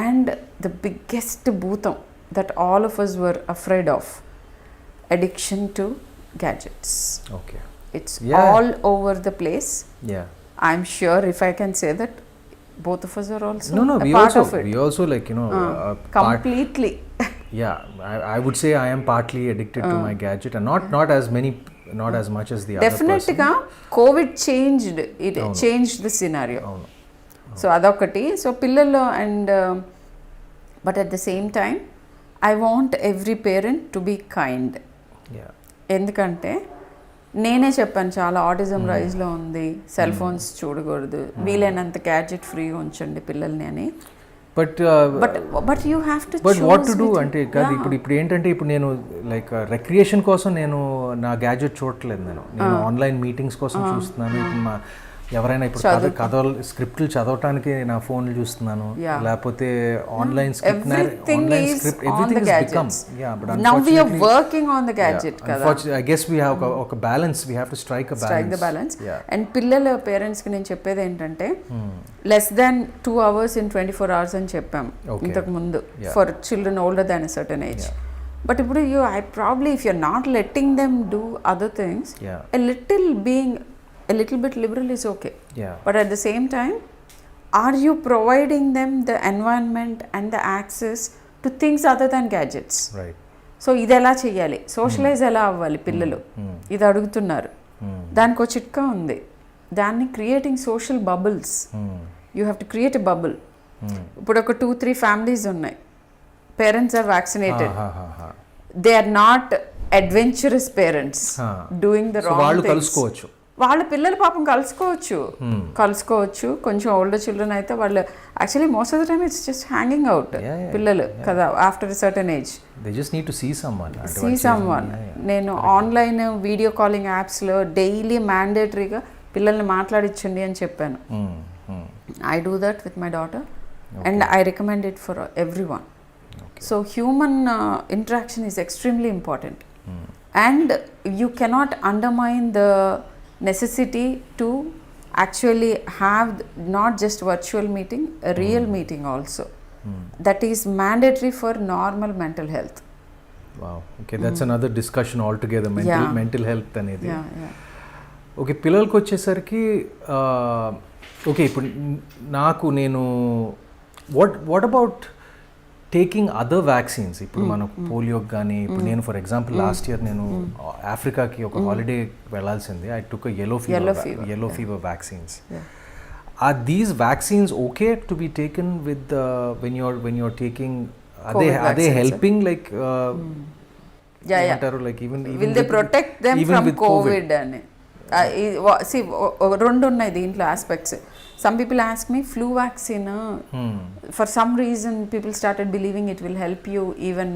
And the biggest భూతం that all of us were afraid of, addiction to gadgets. It's all over the place. I'm sure if I can say that both of us are also a part of it. We also like completely. I would say I am partly addicted to my gadget, and not as many not as much as the other డెఫినెట్గా person. Covid changed the scenario. అవును. So అదొకటి. So పిల్లల్లో and but at the same time I want every parent to be kind. Yeah. ఎందుకంటే నేనే చెప్పాను చాలా autism రైజ్లో ఉంది, cell phones చూడకూడదు, వీలైనంత గ్యాడ్జెట్ ఫ్రీగా ఉంచండి పిల్లల్ని అని. But but you have to but what to do అంటే కాదు, ఇప్పుడు ఏంటంటే ఇప్పుడు నేను లైక్ రెక్రియేషన్ కోసం నేను నా గ్యాడ్జెట్ చూడట్లేదు, నేను ఆన్లైన్ మీటింగ్స్ కోసం చూస్తున్నాను. ఇప్పుడు ఎవరైనా ఇప్పుడు కథలు స్క్రిప్ట్లు చదవటానికి నా ఫోన్లు చూస్తున్నాను, లేకపోతే online script everything is become now we are working on the gadget కదా. ఐ గెస్ వి హావ్ ఒక balance, we have to strike the balance. And పిల్లల పేరెంట్స్ కి నేను చెప్పేది ఏంటంటే less than 2 hours in 24 hours అని చెప్పాం ఇంతకు ముందు for children older than a certain age. But ఇప్పుడు if you're not letting them do other things, a little bit liberal is okay. Yeah. But at the same time, are you providing them the environment and the access to things other than gadgets? Right. So ఇది ఎలా చేయాలి, socialise ఎలా అవ్వాలి పిల్లలు, ఇది అడుగుతున్నారు. దానికి ఒక చిట్కా ఉంది, దాన్ని creating social bubbles. You have to create a bubble. ఇప్పుడు ఒక 2-3 ఫ్యామిలీస్ ఉన్నాయి, parents are vaccinated, they are not adventurous parents doing the wrong things. కలుసుకోవచ్చు, వాళ్ళ పిల్లలు పాపం కలుసుకోవచ్చు. కొంచెం ఓల్డర్ చిల్డ్రన్ అయితే వాళ్ళు actually most of the time it's just hanging out పిల్లలు కదా after certain age. They just need to see someone. నేను ఆన్లైన్ వీడియో కాలింగ్ యాప్స్లో డైలీ మ్యాండేటరీగా పిల్లల్ని మాట్లాడించండి అని చెప్పాను. I do that with my daughter and I recommend it for every one. So human interaction is extremely important. And you cannot undermine the necessity to actually have not just virtual meeting, a real meeting also. That is mandatory for normal mental health. Wow. Okay, that's another discussion altogether. Mental health అనేది. Okay, పిల్లలకి వచ్చేసరికి okay ఇప్పుడు నేను what about taking other vaccines? ఇప్పుడు మనకు పోలియోకి కానీ, ఇప్పుడు నేను ఫర్ ఎగ్జాంపుల్ లాస్ట్ ఇయర్ నేను ఆఫ్రికాకి ఒక హాలిడే వెళ్ళాల్సింది. I took yellow fever vaccines. Are these vaccines okay to be taken with when you're taking, are they helping like like even will they protect them from COVID అని? See, రెండు ఉన్నాయి దీంట్లో aspects. Some people ask me, flu vaccine, for some reason people started believing it will help you even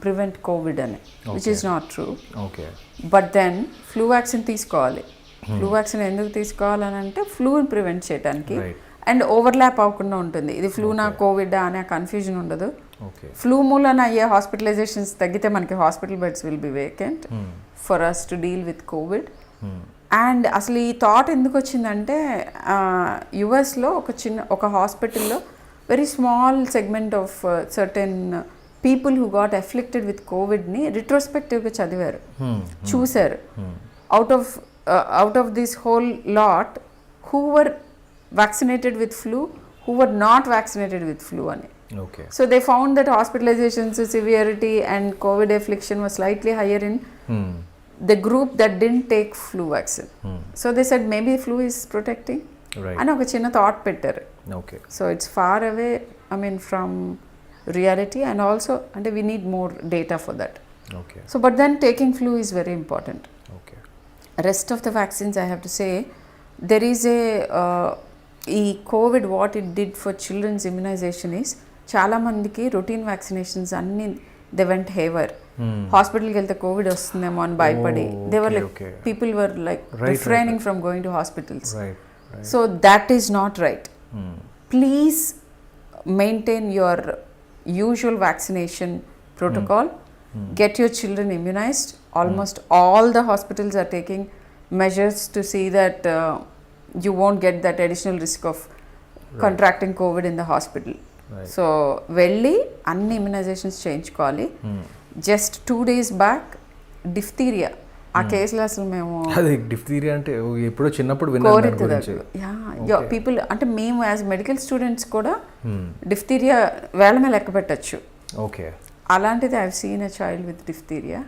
prevent COVID, which is not true. Okay. But then flu vaccine తీసుకోవాలి. Flu vaccine ఎందుకు తీసుకోవాలని అంటే ఫ్లూని prevent చేయడానికి and overlap అవ్వకుండా ఉంటుంది. ఇది ఫ్లూనా కోవిడ్ అనే కన్ఫ్యూజన్ ఉండదు. ఫ్లూ మూలన అయ్యే హాస్పిటలైజేషన్స్ తగ్గితే మనకి hospital beds will be vacant for us to deal with COVID. And అసలు ఈ థాట్ ఎందుకు వచ్చిందంటే యుఎస్లో ఒక హాస్పిటల్లో very small segment of certain people who got afflicted with కోవిడ్ని రిట్రోస్పెక్టివ్గా చదివారు, చూశారు. Out of this whole lot who were vaccinated with flu, who were not vaccinated with flu అని. So they found that hospitalizations, severity and COVID affliction was slightly higher in the group that didn't take flu vaccine. So they said maybe flu is protecting. And oka chinna thought pettaru. So it's far away, I mean, from reality, and also and we need more data for that. So but then taking flu is very important. Rest of the vaccines, I have to say, there is a COVID, what it did for children's immunization is చాలా మందికి routine vaccinations అన్ని they went haywire. హాస్పిటల్కి వెళ్తే COVID వస్తుందేమో అని భయపడి they were like people were like refraining from going to hospitals. So that is not right. Please maintain your usual vaccination protocol. Get your children immunized. Almost all the hospitals are taking measures to see that you won't get that additional risk of contracting COVID in the hospital. So వెళ్ళి అన్ని ఇమ్యునైజేషన్స్ చేయించుకోవాలి. Just 2 days back diphtheria ఆ కేసులో అసలు మేము diphtheria అంటే ఎప్పుడో చిన్నప్పుడు పీపుల్ అంటే మేము యాజ్ మెడికల్ స్టూడెంట్స్ కూడా డిఫ్తీరియా వేళ మీద లెక్క పెట్టచ్చు. అలాంటిది I have seen a child with diphtheria.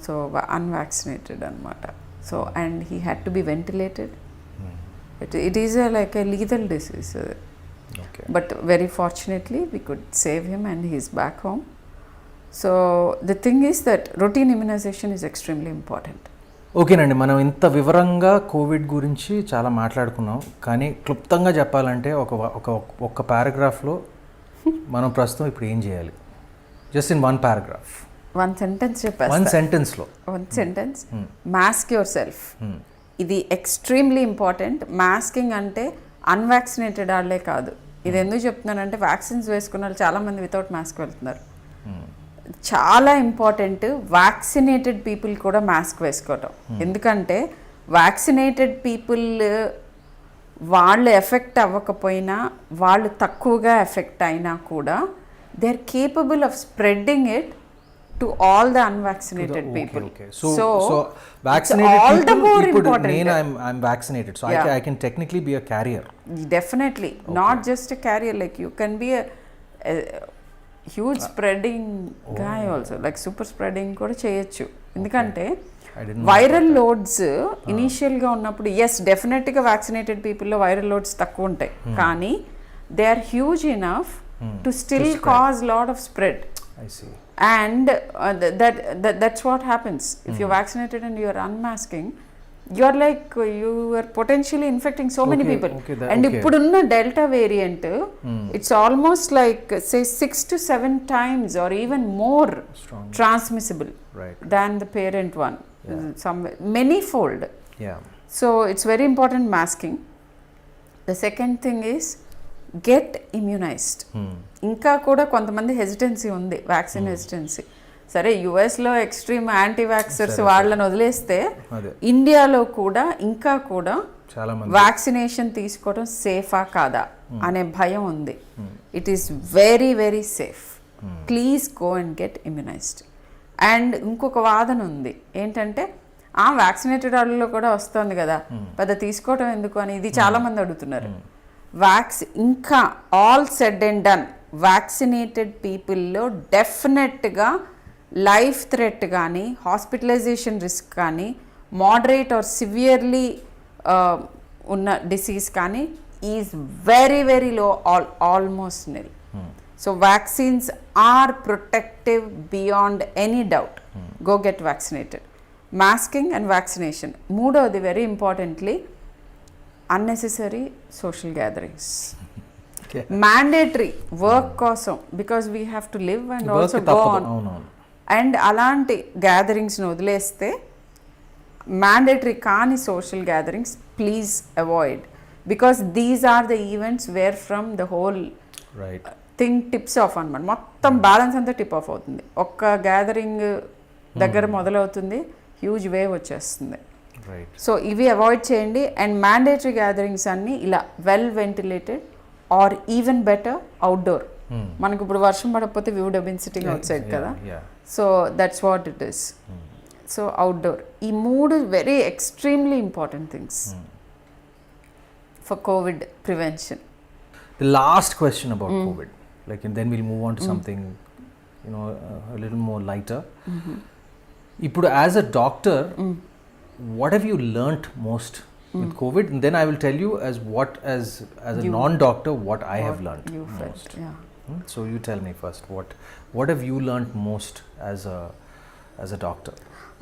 So unvaccinated అనమాట. So and he had to be ventilated. It is like a lethal disease. Okay. But very fortunately, we could save him and he is back home. So the thing is that routine immunization is extremely important. ఓకేనండి, మనం ఇంత వివరంగా Covid గురించి చాలా మాట్లాడుకున్నాం, కానీ క్లుప్తంగా చెప్పాలంటే ఒక పారాగ్రాఫ్లో మనం ప్రస్తుతం ఇప్పుడు ఏం చేయాలి? Just in one paragraph, one sentence చెప్పేస్తా. వన్ సెంటెన్స్లో one sentence, mask yourself. ఇది ఎక్స్ట్రీమ్లీ ఇంపార్టెంట్. మాస్కింగ్ అంటే అన్వాక్సినేటెడ్ వాళ్ళే కాదు. ఇది ఎందుకు చెప్తున్నానంటే వ్యాక్సిన్స్ వేసుకున్న వాళ్ళు చాలామంది వితౌట్ మాస్క్ వెళ్తున్నారు. చాలా ఇంపార్టెంట్ వ్యాక్సినేటెడ్ పీపుల్ కూడా మాస్క్ వేసుకోవటం. ఎందుకంటే వ్యాక్సినేటెడ్ పీపుల్ వాళ్ళు ఎఫెక్ట్ అవ్వకపోయినా, వాళ్ళు తక్కువగా ఎఫెక్ట్ అయినా కూడా they are capable of spreading it to all the unvaccinated people. Okay. So vaccinated all people, the more important. I'm vaccinated, so yeah. I can technically be a carrier. Definitely. Okay. Not just a carrier, like you can be a huge spreading guy also, like super spreading కూడా చేయొచ్చు. ఎందుకంటే viral loads ఇనీషియల్గా ఉన్నప్పుడు yes డెఫినెట్గా vaccinated పీపుల్లో viral loads తక్కువ ఉంటాయి, కానీ they are huge enough to still cause lot of spread. I see. And that's what happens if you're vaccinated and you're unmasking. You're like you are potentially infecting so many people. And ippudunna delta variant, it's almost like say 6 to 7 times or even more transmissible than the parent one. Some many-fold. Yeah. So it's very important masking. The second thing is get immunised. ఇంకా కూడా కొంతమంది hesitancy ఉంది, vaccine hesitancy. సరే యుఎస్లో extreme anti వ్యాక్సర్స్ వాళ్ళని వదిలేస్తే ఇండియాలో కూడా ఇంకా కూడా వ్యాక్సినేషన్ తీసుకోవడం సేఫా కాదా అనే భయం ఉంది. It is very very safe. Please go and get immunised. And ఇంకొక వాదన ఉంది ఏంటంటే వ్యాక్సినేటెడ్ వాళ్ళలో కూడా వస్తుంది కదా, పెద్ద తీసుకోవడం ఎందుకు అని ఇది చాలామంది అడుగుతున్నారు. ఇంకా all said and done vaccinated పీపుల్లో డెఫినెట్గా లైఫ్ థ్రెట్ కానీ హాస్పిటలైజేషన్ రిస్క్ కానీ మోడరేట్ ఆర్ సివియర్లీ ఉన్న డిసీజ్ కానీ is very very low, almost nil. So vaccines are protective beyond any doubt. Go get vaccinated. Masking and vaccination. మూడవది very importantly unnecessary social gatherings. Mandatory work కోసం, because we have to live and also go on. And అలాంటి గ్యాదరింగ్స్ని వదిలేస్తే mandatory కాని social gatherings please avoid, because these are the events where from the whole thing tips off అన్నమాట. మొత్తం balance అంతా tip of అవుతుంది. ఒక్క gathering దగ్గర మొదలవుతుంది, హ్యూజ్ వేవ్ వచ్చేస్తుంది. సో ఇవి అవాయిడ్ చేయండి. అండ్ మ్యాండేటరీ గ్యాదరింగ్స్ అన్నీ ఇలా well ventilated or even better outdoor. మనకు ఇప్పుడు వర్షం పడకపోతే we would have been sitting outside కదా, so that's what it is. So outdoor. ఈ మూడు very extremely important things for COVID prevention. The last question about COVID, like, and then we'll move on to something, you know, a little more lighter. ఇప్పుడు as a doctor, what have you learnt most with COVID? And then I will tell you as a non-doctor what I have learnt most. Yeah. So you tell me first, what have you learnt most as a doctor?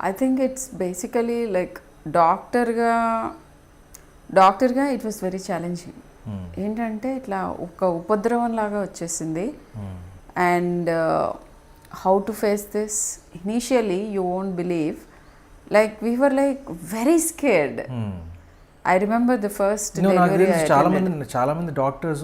I think it's basically like doctor గా it was very challenging. ఏంటంటే ఇట్లా ఒక ఉపద్రవం లాగా వచ్చేసింది. And how to face this initially you won't believe, like we were like very scared. I remember the first delivery చాలా మంది doctors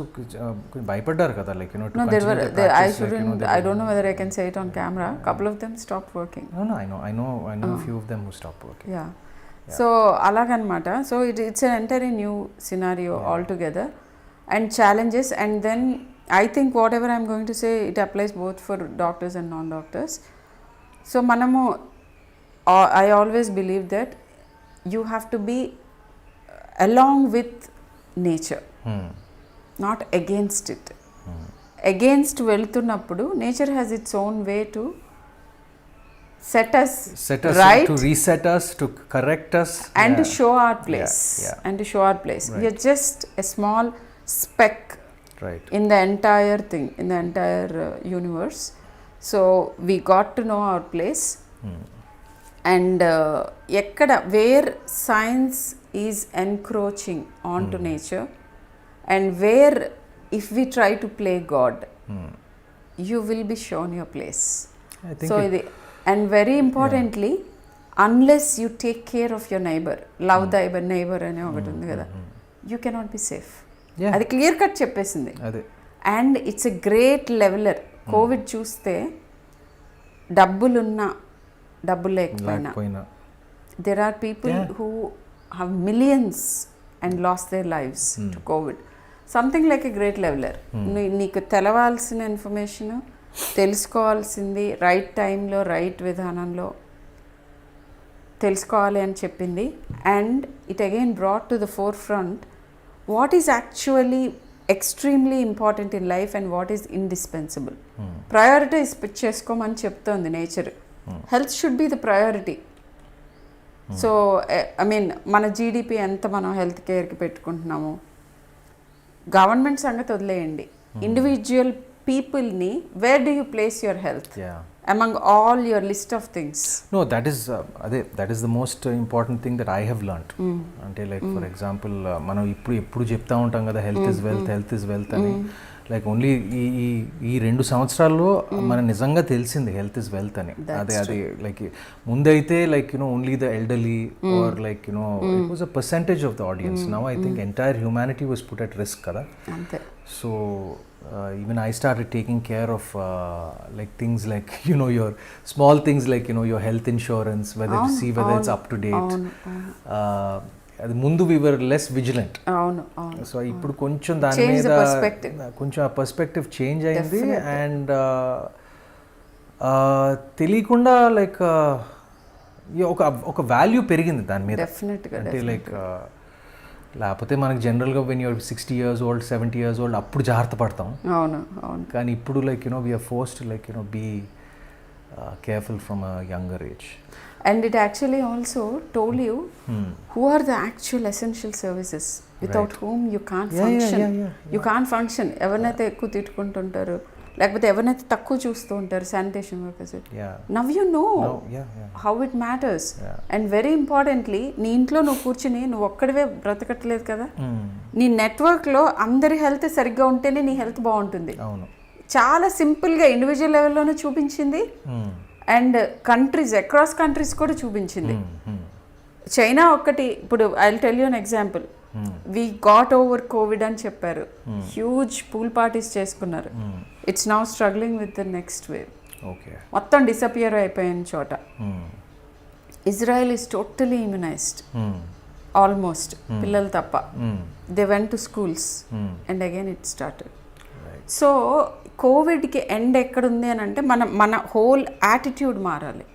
భయపడ్డారు కదా, like, you know, no, there were I shouldn't, I don't know whether I can say it on camera. Couple of them stopped working. No, I know a few of them who stopped working. Yeah. So అలాగనమాట. So it's an entirely new scenario altogether and challenges. And then I think whatever I'm going to say, it applies both for doctors and non-doctors. So మనము I always believe that you have to be along with nature, not against it. Against వెళ్తున్నప్పుడు nature has its own way to set us right, right, to reset us, to correct us, and yeah. to show our place. Yeah. And to show our place. Right. We are just a small speck Right. in the entire thing, in the entire universe. So we got to know our place. And ekkada where science is encroaching onto nature, and where if we try to play God, you will be shown your place. I think So and very importantly, unless you take care of your neighbor, love thy neighbor అనే ఒకటి ఉంది కదా, you cannot be safe. Yeah. అది clear cut చెప్పేసింది. అదే. And it's a great leveller. Covid చూస్తే డబ్బులున్నా డబ్బు లేకపోయినా there are people who have millions and lost their lives to COVID. Something like a great leveler. నీకు తెలవాల్సిన ఇన్ఫర్మేషన్, తెలుసుకోవాల్సింది right టైంలో right విధానంలో తెలుసుకోవాలి అని చెప్పింది. And it again brought to the four front what is actually extremely important in life and what is indispensable. Prioritize చేసుకోమని చెప్తోంది nature. Health should be the priority. So I mean మన GDP ఎంత మనం health కేర్కి పెట్టుకుంటున్నాము, government సంగతి వదిలేయండి, individual పీపుల్ని where do you place your health among all your list of things? No, that is the most important thing that I have learnt. అంటే like for example మనం ఎప్పుడు చెప్తా ఉంటాం కదా, హెల్త్ ఇస్ వెల్త్ అని. లైక్ ఓన్లీ ఈ 2 సంవత్సరాల్లో మన నిజంగా తెలిసింది హెల్త్ ఇస్ వెల్త్ అని. అది లైక్ ముందైతే like only the elderly or like it was a percentage of the audience. Now I think entire humanity was put at risk కదా. So even I started taking care of like things like your small things like your health insurance, whether it's up to date. అది ముందు we were less vigilant. So ఇప్పుడు కొంచెం దాని మీద కొంచెం ఆ perspective change అయింది. అండ్ తెలియకుండా లైక్ ఒక వాల్యూ పెరిగింది దాని మీద. అంటే లైక్ లేకపోతే మనకి జనరల్గా when you're 60 years old 70 years old అప్పుడు జాగ్రత్త పడతాం. కానీ ఇప్పుడు like we're forced like be careful from a younger age. And it actually also told you who are the actual essential services without whom you can't function. You can't function. ఎవరినైతే ఎక్కువ తిట్టుకుంటుంటారు, లేకపోతే ఎవరినైతే తక్కువ చూస్తూ ఉంటారు, sanitation workers. Now you know how it matters. And very importantly, నీ ఇంట్లో నువ్వు కూర్చుని నువ్వు ఒక్కడివే బ్రతకట్లేదు కదా, నీ నెట్వర్క్లో అందరి హెల్త్ సరిగ్గా ఉంటేనే నీ హెల్త్ బాగుంటుంది. చాలా సింపుల్గా ఇండివిజువల్ లెవెల్లోనే చూపించింది. అండ్ కంట్రీస్ అక్రాస్ కంట్రీస్ కూడా చూపించింది. చైనా ఒక్కటి, ఇప్పుడు I will tell you an example. We got over COVID అని చెప్పారు, హ్యూజ్ పూల్ పార్టీస్ చేసుకున్నారు. It's now struggling with the next wave. మొత్తం డిసపియర్ అయిపోయిన చోట. Israel is totally immunised almost, పిల్లలు తప్ప. They went to schools and again it started. So కోవిడ్కి end ఎక్కడుంది అని అంటే మన హోల్ యాటిట్యూడ్ మారాలి,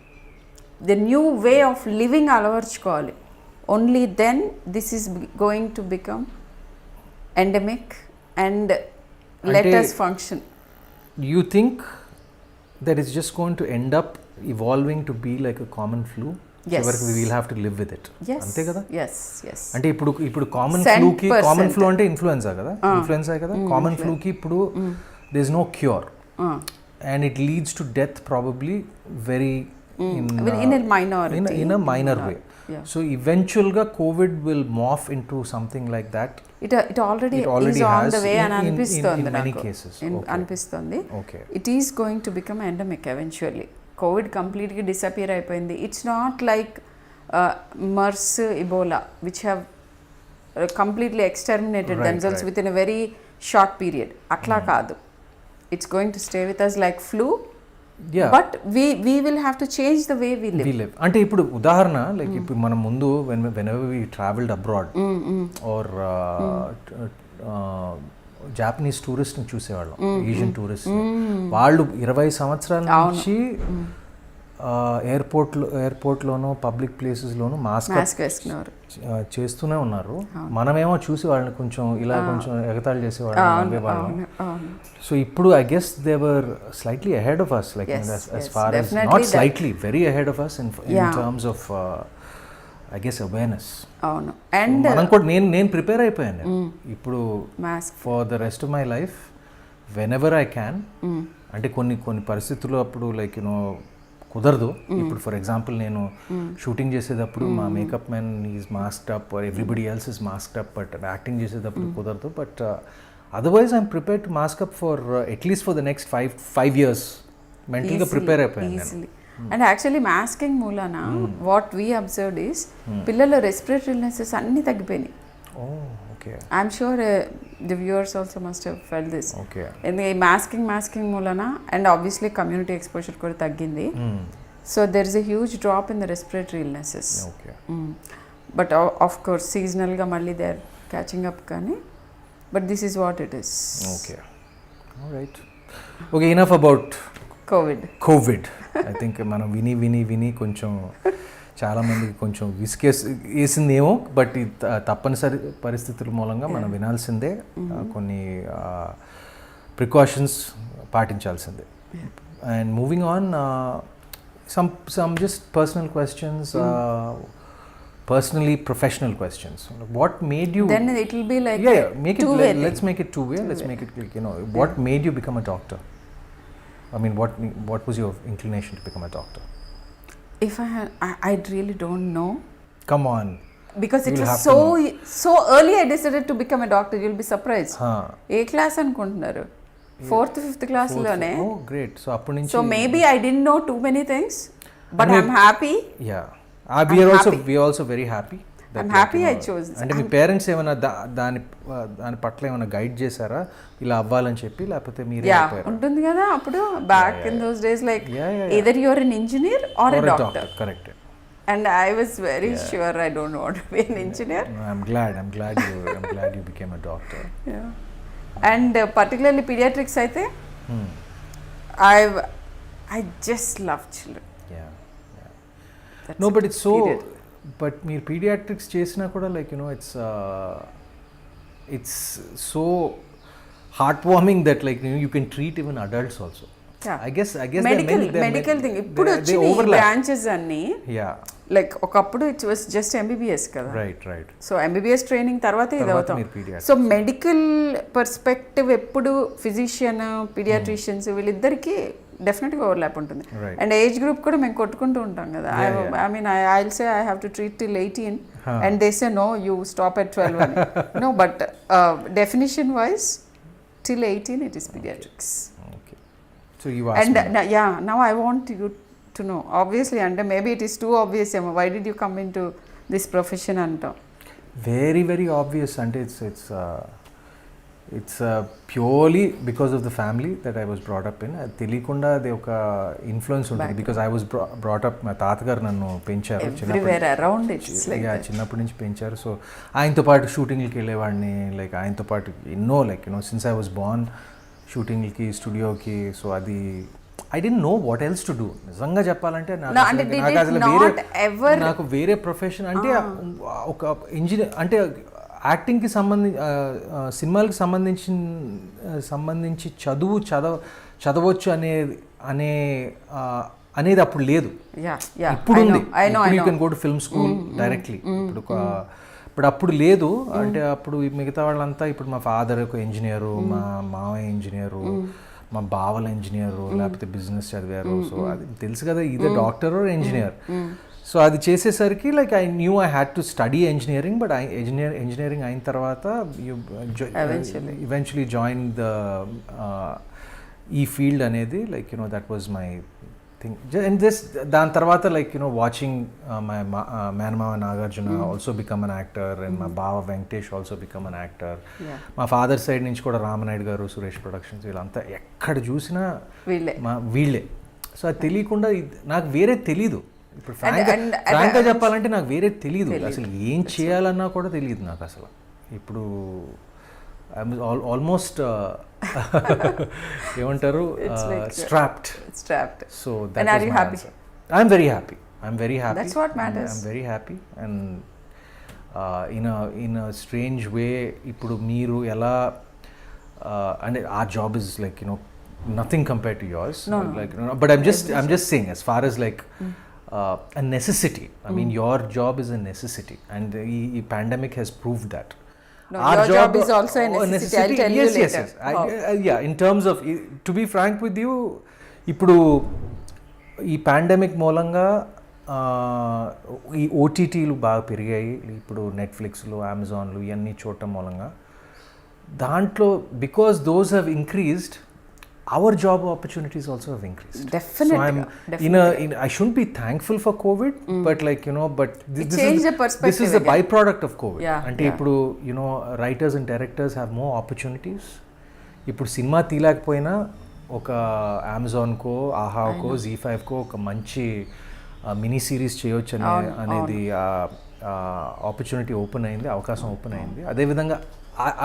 the new way of living అలవర్చుకోవాలి. Only then this is going to become endemic and let us function. You think that it's just going to end up evolving to be like a common flu? Yes. We will have to live with it. అంతే కదా. Yes. అంటే ఇప్పుడు common flu అంటే influenza కదా, common ఫ్లూకి ఇప్పుడు there is no cure, and it leads to death probably very in a minor way. So eventually COVID will morph into something like that. It already is on the way and in many cases. అనిపిస్తుంది. It is going to become endemic eventually. COVID completely disappear అయిపోయింది. It's not like MERS, Ebola, which have completely exterminated themselves within a very short period. అట్లా కాదు. It's going to stay with us like flu. But we will have to change the way we live. అంటే ఇప్పుడు ఉదాహరణ like ఇప్పుడు మనం ముందు whenever we traveled abroad or Japanese టూరిస్ట్ని చూసేవాళ్ళం, ఏషియన్ టూరిస్ట్. వాళ్ళు 20 సంవత్సరాల నుంచి ఎయిర్పోర్ట్లోనూ పబ్లిక్ ప్లేసెస్లోనూ మాస్క్ వేసుకున్నారు. చేస్తూనే ఉన్నారు. మనమేమో చూసి వాళ్ళని కొంచెం ఇలా కొంచెం ఎగతాళి చేసేవాళ్ళం, నవ్వేవాళ్ళం. సో ఇప్పుడు I guess they were slightly ahead of us, like as far as not slightly, very ahead of us in terms of I guess awareness. అవును. అండ్ మనం కూడా నేను ప్రిపేర్ అయిపోయాను ఇప్పుడు for the rest of my life whenever I can. అంటే కొన్ని పరిస్థితుల్లో అప్పుడు లైక్ కుదరదు. ఇప్పుడు ఫర్ ఎగ్జాంపుల్ నేను షూటింగ్ చేసేటప్పుడు మా makeup man is masked up, everybody else is masked up, but acting చేసేటప్పుడు కుదరదు. But otherwise I'm prepare to mask up for at least for the next 5 years. మెంటల్గా ప్రిపేర్ అయిపోయాను నేను. అండ్ యాక్చువల్లీ మాస్కింగ్ మూలాన what we observed is పిల్లల respiratory illnesses అన్నీ తగ్గిపోయినాయి. I'm sure the viewers also must have felt this. ఎందుకంటే ఈ masking మూలన అండ్ ఆబ్వియస్లీ కమ్యూనిటీ ఎక్స్పోజర్ కూడా తగ్గింది. So there is a huge drop in the respiratory illnesses. But of course సీజనల్గా మళ్ళీ దే ఆర్ క్యాచింగ్ అప్, కానీ but this is what it is. Okay, enough about Covid. I think మనం విని కొంచెం చాలామందికి కొంచెం వేసిందేమో, బట్ ఈ తప్పనిసరి పరిస్థితుల మూలంగా మనం వినాల్సిందే, కొన్ని ప్రికాషన్స్ పాటించాల్సిందే. And moving on, some just personal questions, personally professional questions. What made you, then it will be like make it let's make it two-way. Let's make it like, what made you become a doctor? I mean, what was your inclination to become a doctor? If I really don't know. Come on. Because it was so early I decided to become a doctor. You'll be surprised. A class అనుకుంటున్నారు? 4th 5th class లోనే. Oh great. So అప్పటి నుంచి, so maybe I didn't know too many things, but I'm happy. Yeah. We are also very happy. I'm happy I chose this. అంటే మీ parents ఏమైనా దాని పట్ల ఏమైనా guide చేశారా ఇలా అవ్వాలని చెప్పి, లేకపోతే మీరే అయిపోయారా? ఉంటుంది కదా అప్పుడు back in those days, like either you're an engineer or a doctor. Correct. And I was very sure I don't want to be an engineer. No, I'm glad you became a doctor. Yeah. And particularly pediatrics అయితే I just love children. Yeah. No, but it's so period. But మీరు paediatrics చేసినా కూడా like it's so heartwarming that like you can treat even adults also. I guess medical thing ఇప్పుడు వచ్చి branches అన్ని like ఒకప్పుడు it was just MBBS కదా. Right. So MBBS training తర్వాత ఇది అవుతాం. సో మెడికల్ పర్స్పెక్టివ్ ఎప్పుడు ఫిజిషియన్ పీడియాట్రిషియన్స్ వీళ్ళిద్దరికి డెఫినెట్గా ఓవర్లాప్ ఉంటుంది. అండ్ ఏజ్ గ్రూప్ కూడా మేము కొట్టుకుంటూ ఉంటాం కదా. I mean I will say I have to treat till 18 and they say no, you stop at 12. No, but definition wise till 18 it is pediatrics. Okay. So you asked and now I want you to know, obviously, and maybe it is too obvious, why did you come into this profession anta? Very very obvious, and it's purely because of the family that I was brought up in. తెలియకుండా అది ఒక influence ఉంటుంది, because I was brought up, మా తాతగారు నన్ను పెంచారు చిన్నప్పటి నుంచి పెంచారు. సో ఆయనతో పాటు షూటింగ్లకి వెళ్ళేవాడిని, లైక్ ఆయనతో పాటు ఎన్నో like since I was born షూటింగ్లకి, స్టూడియోకి. సో అది I don't know what else to do. నిజంగా చెప్పాలంటే నాకు వేరే ప్రొఫెషన్ అంటే ఒక ఇంజనీర్ అంటే యాక్టింగ్కి సినిమాలకు సంబంధించి చదవచ్చు అనేది అప్పుడు లేదు. ఇప్పుడు ఉంది. You can go to film school directly. ఇప్పుడు అప్పుడు లేదు. అంటే అప్పుడు మిగతా వాళ్ళంతా, ఇప్పుడు మా ఫాదర్ ఒక ఇంజనీరు, మా మావయ్య ఇంజనీరు, మా బావల ఇంజనీరు, లేకపోతే బిజినెస్ చదివారు. సో అది తెలుసు కదా, ఇదే డాక్టర్ ఆర్ ఇంజనీర్. సో అది చేసేసరికి like I knew I had to study engineering, but engineering అయిన తర్వాత ఈవెన్చువలీ జాయిన్ ఈ ఫీల్డ్ అనేది like that was my thing. And దాని తర్వాత లైక్ వాచింగ్ మై మేనమావ Nagarjuna also become an actor, and మా బావ Venkatesh also become an actor. మా ఫాదర్ సైడ్ నుంచి కూడా రామనాయుడు గారు, సురేష్ ప్రొడక్షన్స్, వీళ్ళంతా ఎక్కడ చూసినా వీళ్ళే. సో అది తెలియకుండా నాకు వేరే తెలీదు. ఇప్పుడు ఫ్రాంక్గా చెప్పాలంటే నాకు వేరే తెలియదు, అసలు ఏం చేయాలన్నా కూడా తెలియదు నాకు అసలు. ఇప్పుడు ఆల్మోస్ట్ ఏమంటారు, strapped. So that was my answer. I'm very happy. I'm very happy. That's what matters. I'm very happy, and in a strange way, ఇప్పుడు మీరు ఎలా and our job is like, you know, nothing compared to yours. No, like, no. But I'm just saying, as far as like a necessity. I mean, your job is a necessity, and the pandemic has proved that. No, your job is also a necessity. I'll tell you later. Yes. Yeah, in terms of, to be frank with you, ఇప్పుడు ఈ pandemic మూలంగా ఈ ఓటీటీలు బాగా పెరిగాయి. ఇప్పుడు నెట్ఫ్లిక్స్లు, అమెజాన్లు ఇవన్నీ చూడటం మూలంగా దాంట్లో, because those have increased, our job opportunities also have increased. Definitely. So I shouldn't be thankful for COVID, but like, you know, but this is the byproduct of COVID. Ante ippudu, you know, writers and directors have more opportunities. Ippudu cinema తీయలేకపోయినా ఒక Amazon కో, ఆహాకో, Z5 కో ఒక మంచి mini series చేయొచ్చు అనేది opportunity open అయింది, అవకాశం open అయింది. అదేవిధంగా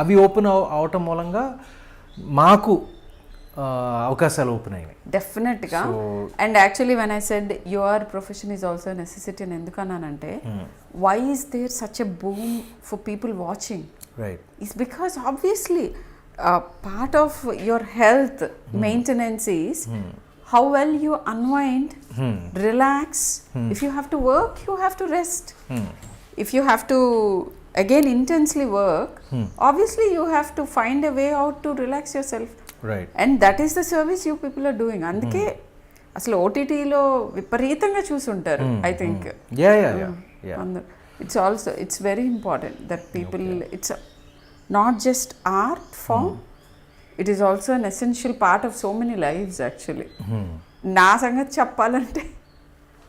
అవి ఓపెన్ అవటం మూలంగా మాకు అవకాశాలు ఓపెన్ అయినాయి. డెఫినెట్గా. And actually when I said your profession is also necessity అని ఎందుకన్నానంటే, why is there such a boom for people watching? Right. It's because obviously part of your health maintenance is how well you unwind, relax. If you have to work, you have to rest. If you have to again intensely work, obviously you have to find a way out to relax yourself. Right. And that is the service you people are doing. అందుకే అసలు ఓటీటీలో విపరీతంగా చూసుంటారు, I think. It's also, it's very important that people, it's not just art form, it is also an essential part of so many lives actually. నా సంగతి చెప్పాలంటే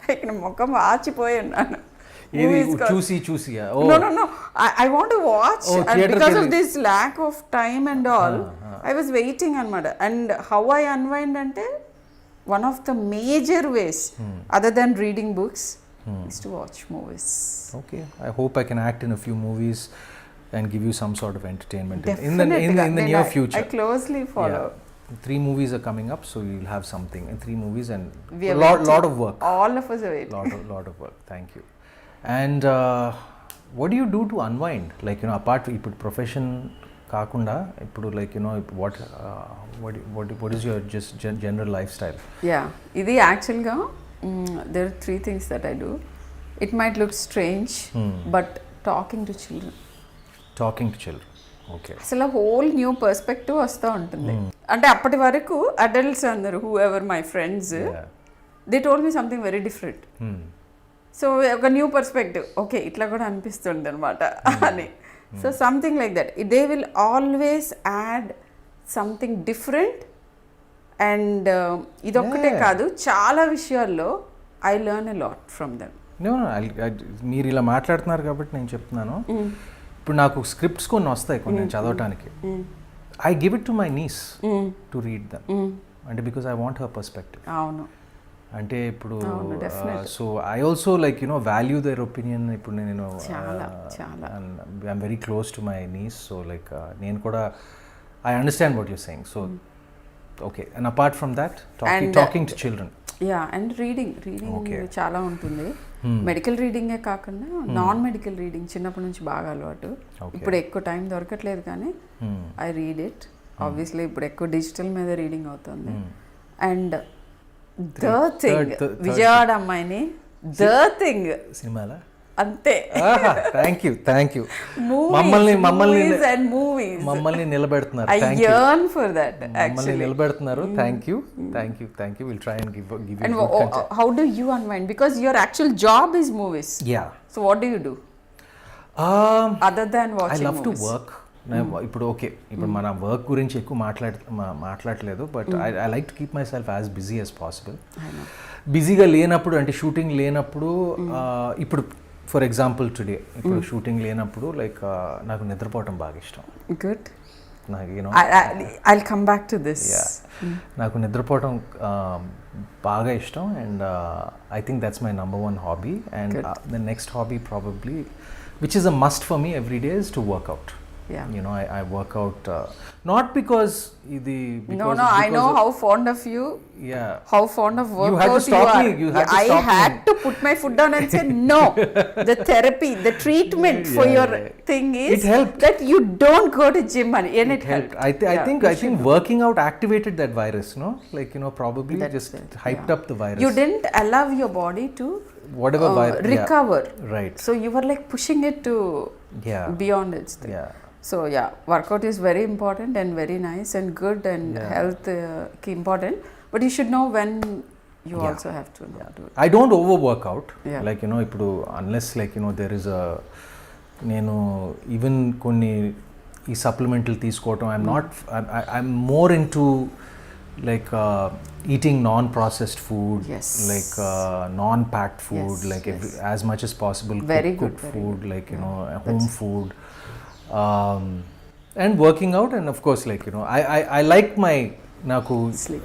like నా ముఖం ఆచిపోయి ఉన్నాను చూసి. No, I want to watch, and because of this lack of time and all, I was waiting anamata. And how I unwind ante, one of the major ways other than reading books is to watch movies. Okay, I hope I can act in a few movies and give you some sort of entertainment in the near future. I closely follow. 3 movies are coming up, so you'll have something in 3 movies, and lot of work. All of us are waiting. lot of work. Thank you. And what do you do to unwind? Like, you know, apart from ఇప్పుడు profession కాకుండా, ఇప్పుడు like, you know, what is your just general lifestyle? Yeah, ఇది యాక్చువల్గా there are 3 things that I do. It might look strange, but talking to children. Okay. అసలు whole new perspective వస్తూ ఉంటుంది. అంటే అప్పటి వరకు అడల్ట్స్ అందరు, who ever my friends, they told me something very different. So ఒక న్యూ పర్స్పెక్టివ్, ఓకే ఇట్లా కూడా అనిపిస్తుంది అనమాట అని. So something like that, they will always add something different. And ఇదొక్కటే కాదు, చాలా విషయాల్లో I learn a lot from them. మీరు ఇలా మాట్లాడుతున్నారు కాబట్టి నేను చెప్తున్నాను. ఇప్పుడు నాకు స్క్రిప్ట్స్ కొన్ని వస్తాయి, కొన్ని చదవటానికి. I give it to my nieces to read them, అంటే because I want her perspective. అవును. అంటే ఇప్పుడు so I also like, you know, value their opinion. ఇప్పుడు నేను I'm very close to my nieces, so like నేను కూడా I understand what you're saying. So okay. And apart from that, talking to children. Yeah, and reading చాలా ఉంటుంది. Medical రీడింగే కాకుండా non medical reading చిన్నప్పటి నుంచి బాగా అలవాటు. ఇప్పుడు ఎక్కువ టైం దొరకట్లేదు కానీ ఐ రీడ్ ఇట్. ఆబ్వియస్లీ ఇప్పుడు ఎక్కువ డిజిటల్ మీద రీడింగ్ అవుతుంది. అండ్ ద థింగ్, విజయవాడ అమ్మాయిని, ద థింగ్ సినిమాలా అంతే. Thank you. మమ్మల్ని నిలబెడుతున్నారు. I yearn for that actually. మమ్మల్ని నిలబెడుతున్నారు. Thank you. We'll try and give you and good content. How do you unwind? Because your actual job is movies. Yeah. So what do you do other than watching movies? I love to work. ఇప్పుడు okay, ఇప్పుడు మన work గురించి ఎక్కువ మాట్లాడలేదు, but I like to keep my self as busy as possible. బిజీగా లేనప్పుడు, అంటే shooting లేనప్పుడు, ఇప్పుడు ఫర్ ఎగ్జాంపుల్ టుడే, ఇప్పుడు షూటింగ్ లేనప్పుడు లైక్ నాకు నిద్రపోవటం బాగా ఇష్టం. గుడ్. నాకు, you know, I'll come back to this. నాకు నిద్రపోవటం బాగా ఇష్టం, and I think that's my number 1 hobby. And the next hobby probably, which is a must for me every day, is to work out. Yeah. You know, I work out not because No, I know how fond of you, yeah, how fond of workout you had to stop are. me, you had to I stop had me. to put my foot down and say no. The therapy, the treatment for Yeah, your yeah. thing is It helped. that you don't go to gym and it helped. I think working out activated that virus, no? Like, you know, probably That's just it, hyped yeah. up the virus. You didn't allow your body to Whatever recover. Yeah. Right. So you were like pushing it to Yeah. beyond its thing. Yeah. So yeah, workout is very important and very nice and good and Yeah. health important. But you should know when you Yeah. also have to do it. I don't overwork out. Yeah. Like, you know, ఇప్పుడు unless like, you know, there is a నేను even కొన్ని ఈ సప్లిమెంట్లు తీసుకోవటం I'm more into like eating non-processed food, Yes. like non-packed food, Yes, like yes. as much as possible Very cooked good, very food, good. like, you Yeah. know, home food, and working out, and of course, like, you know, I like my naku Sleep.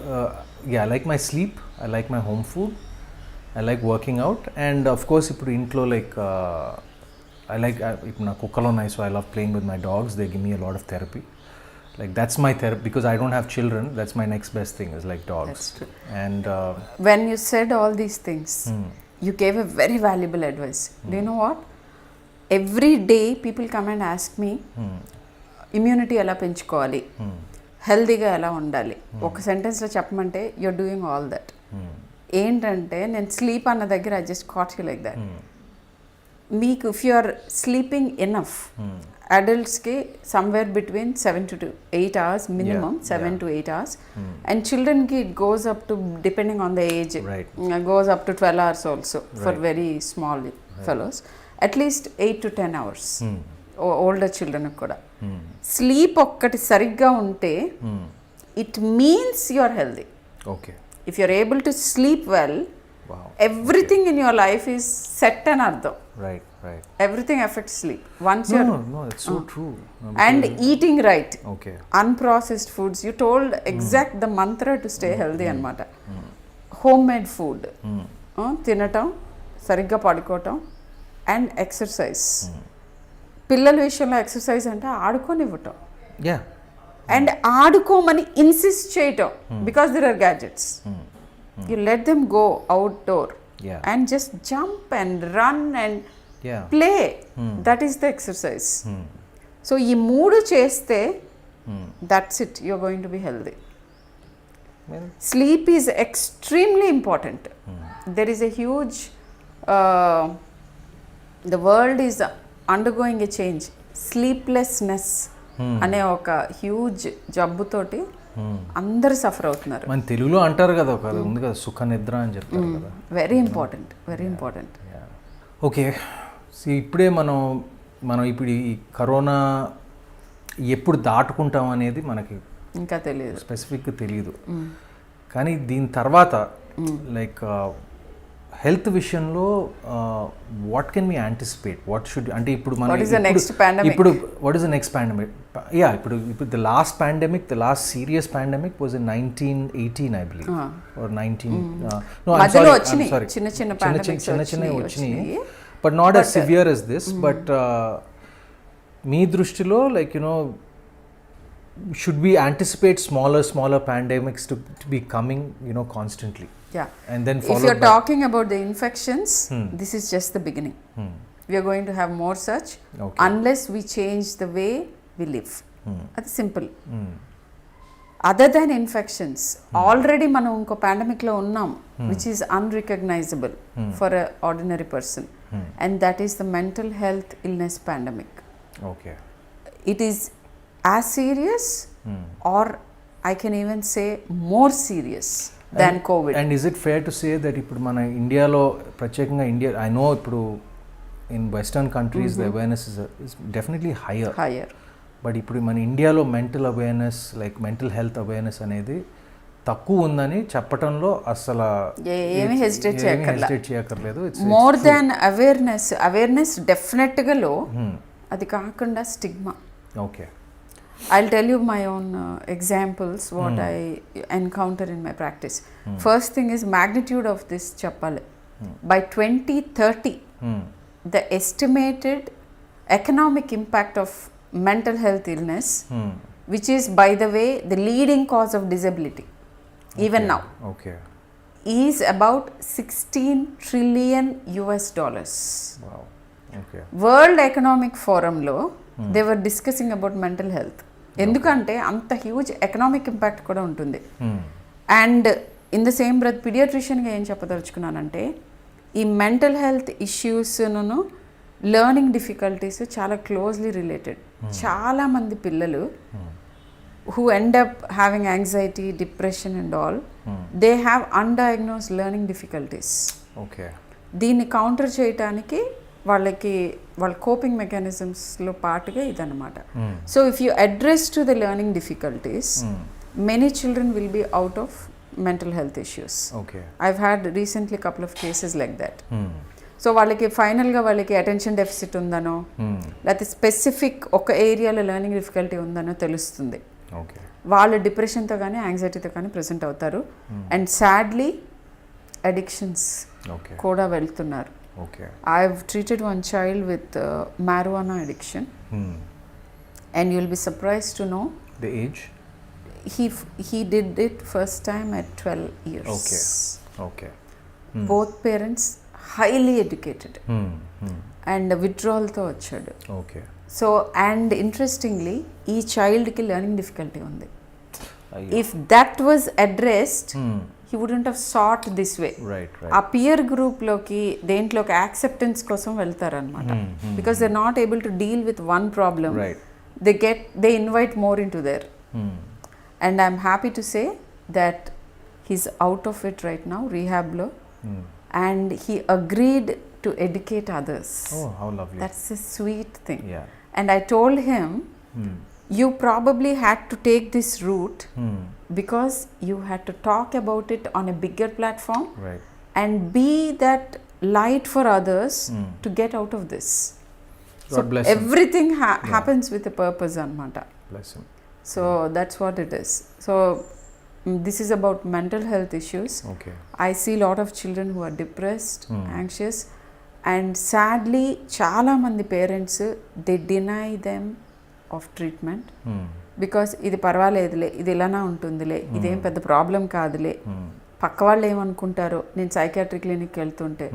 Yeah, I like my sleep, I like my home food, I like working out, and of course ఇప్పుడు ఇంట్లో like I like ఇప్పుడు నా కుక్కలు ఉన్నాయి, so I love playing with my dogs. They give me a lot of therapy. Like that's my therapy because I don't have children. That's my next best thing is like dogs. That's true. And When you said all these things, you gave a very valuable advice. Do you know what? Every day people come and ask me, immunity ఎలా పెంచుకోవాలి, హెల్దీగా ఎలా ఉండాలి, ఒక సెంటెన్స్లో చెప్పమంటే you're doing all that. ఏంటంటే నేను sleep అన్న దగ్గర I just caught you like that. మీకు if you are sleeping enough, అడల్ట్స్కి somewhere between 7 to 8 hours minimum, 7 to 8 hours, and childrenకి it goes up to, depending on the age, goes up to 12 hours also for very small fellows, at least 8 to 10 hours. Older children కూడా sleep ఒక్కటి సరిగ్గా ఉంటే it means you are healthy. okay, if you are able to sleep well, everything in your life is set అని అర్థం. right. Everything affects sleep once you're No, it's so true. and eating right. Okay. Unprocessed foods, you told exact the mantra to stay healthy అన్నమాట. homemade food, తినటం, సరిగ్గా పడుకోవటం, and exercise. పిల్లల విషయంలో exercise అంటే ఆడుకోనివ్వటం, Yeah. And ఆడుకోమని insist చేయటం, because there are gadgets. You let them go outdoor, Yeah. and just jump and run and Yeah. play. That is the exercise. So ఈ మూడు చేస్తే that's it, you're going to be healthy. Well, Sleep is extremely important. There is a huge the world is undergoing a change. Sleeplessness అనే ఒక huge జబ్బుతోటి అందరు suffer అవుతున్నారు. మన తెలుగులో అంటారు కదా, ఒక ఉంది కదా, సుఖ నిద్ర అని చెప్తారు కదా. Very important, very important. Okay, ఇప్పుడే మనం ఇప్పుడు ఈ కరోనా ఎప్పుడు దాటుకుంటాం అనేది మనకి ఇంకా తెలియదు, స్పెసిఫిక్గా తెలియదు. కానీ దీని తర్వాత లైక్ హెల్త్ విషయంలో what can we anticipate, what should, అంటే ఇప్పుడు మనం What is the next pandemic? ఇప్పుడు what is the next pandemic? Yeah, ఇప్పుడు the last pandemic, the last serious pandemic was in 1918 I believe, or 19 no, I'm మధ్యలో sorry, వచ్చినాయి I'm sorry. చిన్న pandemics చిన్న వచ్చినాయి, but not as severe as this. But మీ దృష్టిలో like you know should we anticipate smaller pandemics to be coming, you know, constantly? Yeah. And then If followed you're by talking about the infections, this is just the beginning. We are going to have more such, Okay. unless we change the way we live. That's simple. Other than infections, already మనం ఇంకో pandemic లో ఉన్నాం, which is unrecognizable for an ordinary person, and that is the mental health illness pandemic. Okay. It is as serious, or I can even say more serious than COVID. And is it fair to say that ఇప్పుడు మన ఇండియాలో ప్రత్యేకంగా I know ఇప్పుడు in western countries the awareness is definitely higher. But ఇప్పుడు మన ఇండియాలో mental awareness, like mental health awareness అనేది తక్కువ ఉందని చెప్పటంలో అసలు ఏమీ హెసిటేట్ చేయక్కర్లేదు. మోర్ దాన్ అవేర్నెస్ డెఫినెట్గా లో, అది కాకుండా stigma. Okay, I'll tell you my own examples, what I encounter in my practice. First thing is magnitude of this chappale. By 2030, the estimated economic impact of mental health illness, which is, by the way, the leading cause of disability, even now, Okay. is about $16 trillion US dollars. Wow. Okay. World Economic Forum లో they were discussing about mental health. ఎందుకంటే అంత huge economic impact కూడా ఉంటుంది. And in the same breath పీడియాట్రిషియన్గా ఏం చెప్పదలుచుకున్నానంటే ఈ mental health ఇష్యూస్ను లెర్నింగ్ డిఫికల్టీస్ చాలా క్లోజ్లీ రిలేటెడ్. చాలామంది పిల్లలు who end up having anxiety, depression and all, they have undiagnosed learning difficulties. Okay. దీన్ని కౌంటర్ చేయటానికి వాళ్ళకి వాళ్ళ కోపింగ్ మెకానిజమ్స్లో పార్ట్గా ఇదన్నమాట. So if you address to the learning difficulties, many children will be out of mental health issues. I've had recently couple of cases like that. So వాళ్ళకి ఫైనల్గా వాళ్ళకి అటెన్షన్ డెఫిసిట్ ఉందనో లేకపోతే స్పెసిఫిక్ ఒక ఏరియాలో లెర్నింగ్ డిఫికల్టీ ఉందనో తెలుస్తుంది. వాళ్ళు డిప్రెషన్తో కానీ యాంగ్జైటీతో కానీ ప్రెజెంట్ అవుతారు. అండ్ సాడ్లీ అడిక్షన్స్ కూడా వెళ్తున్నారు. I've treated one child with marijuana addiction, and you'll be surprised to know the age. He did it first time at 12 years. Okay. Both parents highly educated, and withdrawal tho vachadu. Okay. So, and interestingly, ee child ki learning difficulty undi. If that was addressed, he wouldn't have sought this way. Right. ఆ peer గ్రూప్లోకి దేంట్లోకి acceptance కోసం వెళ్తారనమాట. Because they are not able to deal with one problem, they invite more into their. And I'm happy to say that he's out of it right now, రీహాబ్లో, and he agreed to educate others. That's a sweet thing. And I told him, you probably had to take this route because you had to talk about it on a bigger platform, and be that light for others to get out of this. So everything happens with a purpose, anmata. Bless him. So that's what it is. So this is about mental health issues. I see a lot of children who are depressed, anxious, and sadly చాలా మంది parents, they deny them of treatment because ఇది పర్వాలేదులే, ఇది ఇలానా ఉంటుందిలే, ఇదేం పెద్ద problem కాదులే, పక్క వాళ్ళు ఏమనుకుంటారో, నేను సైకాట్రీ క్లినిక్కి వెళ్తుంటే,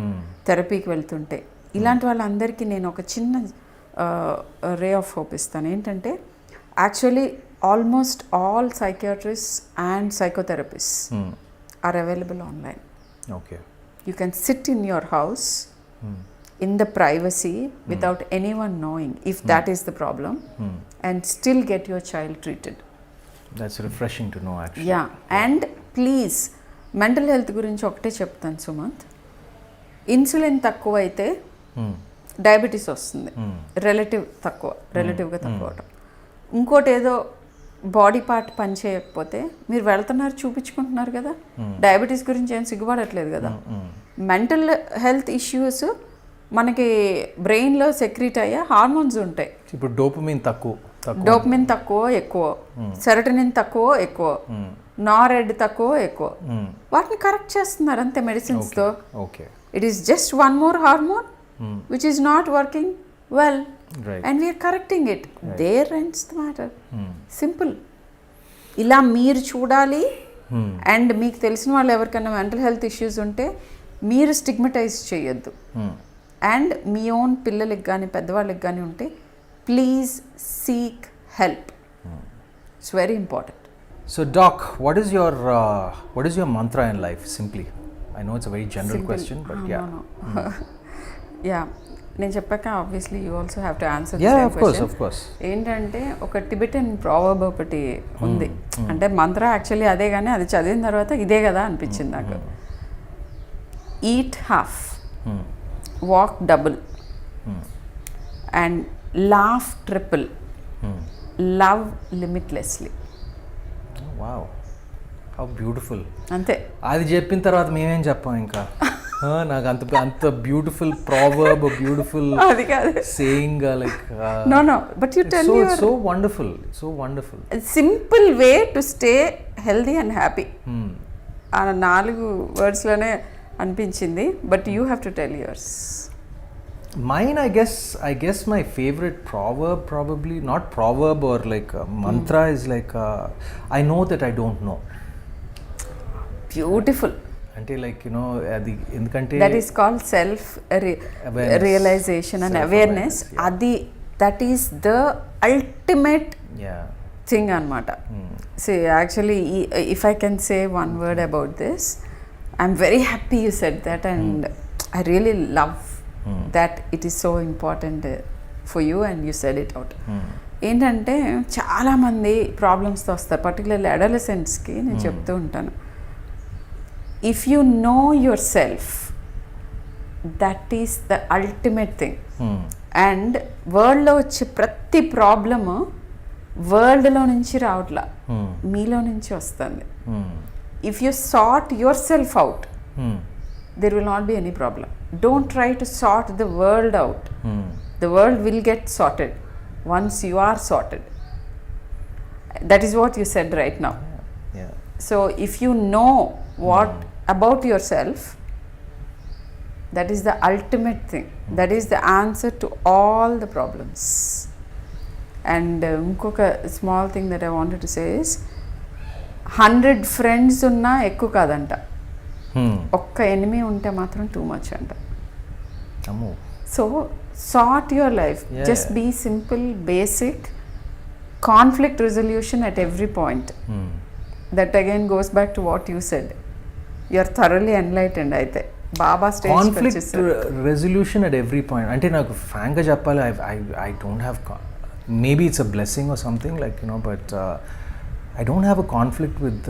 థెరపీకి వెళ్తుంటే, ఇలాంటి వాళ్ళందరికీ నేను ఒక చిన్న రే ఆఫ్ హోప్ ఇస్తాను. ఏంటంటే actually almost all psychiatrists and psychotherapists are available online. You can sit in your house in the privacy without anyone knowing if that is the problem, and still get your child treated. That's refreshing to know, actually. Yeah. And please, mental health గురించి ఒకటే చెప్తాను Sumanth, insulin తక్కువ అయితే diabetes వస్తుంది. రిలేటివ్గా తక్కువ అవటం. ఇంకోటి ఏదో బాడీ పార్ట్ పని చేయకపోతే మీరు వెళ్తున్నారు, చూపించుకుంటున్నారు కదా, డయాబెటీస్ గురించి ఏం సిగ్గుపడట్లేదు కదా. మెంటల్ హెల్త్ ఇష్యూస్ మనకి బ్రెయిన్లో సెక్రీట్ అయ్యే హార్మోన్స్ ఉంటాయి. ఇప్పుడు డోపమిన్ తక్కువ ఎక్కువ, సెరటనిన్ తక్కువ ఎక్కువ, నారెడ్ తక్కువ ఎక్కువ, వాటిని కరెక్ట్ చేస్తున్నారు అంతే మెడిసిన్స్తో. It is just one more hormone which is not working well, and we're correcting it. There ends the matter. Simple. ఇలా మీరు చూడాలి. అండ్ మీకు తెలిసిన వాళ్ళు ఎవరికైనా మెంటల్ హెల్త్ ఇష్యూస్ ఉంటే మీరు స్టిగ్మటైజ్ చేయొద్దు. అండ్ మీ ఓన్ పిల్లలకి కానీ పెద్దవాళ్ళకి కానీ ఉంటే please seek help. It's very important. So doc, what is your mantra in life? Simply, I know it's a very general question, but yeah, నేను చెప్పాక obviously you also have to answer. Of course. ఏంటంటే ఒక Tibetan proverb ఒకటి ఉంది. అంటే మంత్ర actually అదే, కానీ అది చదివిన తర్వాత ఇదే కదా అనిపించింది నాకు. Eat half, walk double, and laugh triple, love limitlessly. Wow, how beautiful. ante అది చెప్పిన తర్వాత మేమేం చెప్పాం ఇంకా. నాకు అంత బ్యూటిఫుల్ ప్రావర్బ్, బ్యూటిఫుల్ అది కాదు saying, like no but you tell me so wonderful, a simple way to stay healthy and happy. ఆ 4 words లోనే అనిపించింది. But you have to tell yours. Mine, I guess my favorite proverb, probably not proverb or like a mantra, is like I know that I don't know. Beautiful. అంటే like you know అది ఎందుకంటే that is called self realization and awareness. అది that is the ultimate thing అనమాట. So actually if I can say one word about this, I'm very happy you said that and I really love that it is so important for you and you said it out. ఏంటంటే చాలామంది ప్రాబ్లమ్స్తో వస్తారు, particularly అడోలసెంట్స్కి నేను చెప్తూ ఉంటాను, if you know yourself, that is the ultimate thing. And world లో వచ్చే ప్రతి problem వరల్డ్లో నుంచి రావట్లా, మీలో నుంచి వస్తుంది. If you sort your self out, there will not be any problem. Don't try to sort the world out. The world will get sorted once you are sorted. That is what you said right now. So if you know what about yourself, that is the ultimate thing. That is the answer to all the problems. And inkoka small thing that I wanted to say is 100 friends unna ekku kadanta, okka enemy unte matram too much anta. So sort your life. Just be simple, basic, conflict resolution at every point. That again goes back to what you said. You are thoroughly enlightened. అయితే బాబా stage conflict resolution at every point. అంటే నాకు ఫ్రాంక్గా చెప్పాలి, I don't have, maybe it's a blessing or something like you know, but I don't have a conflict with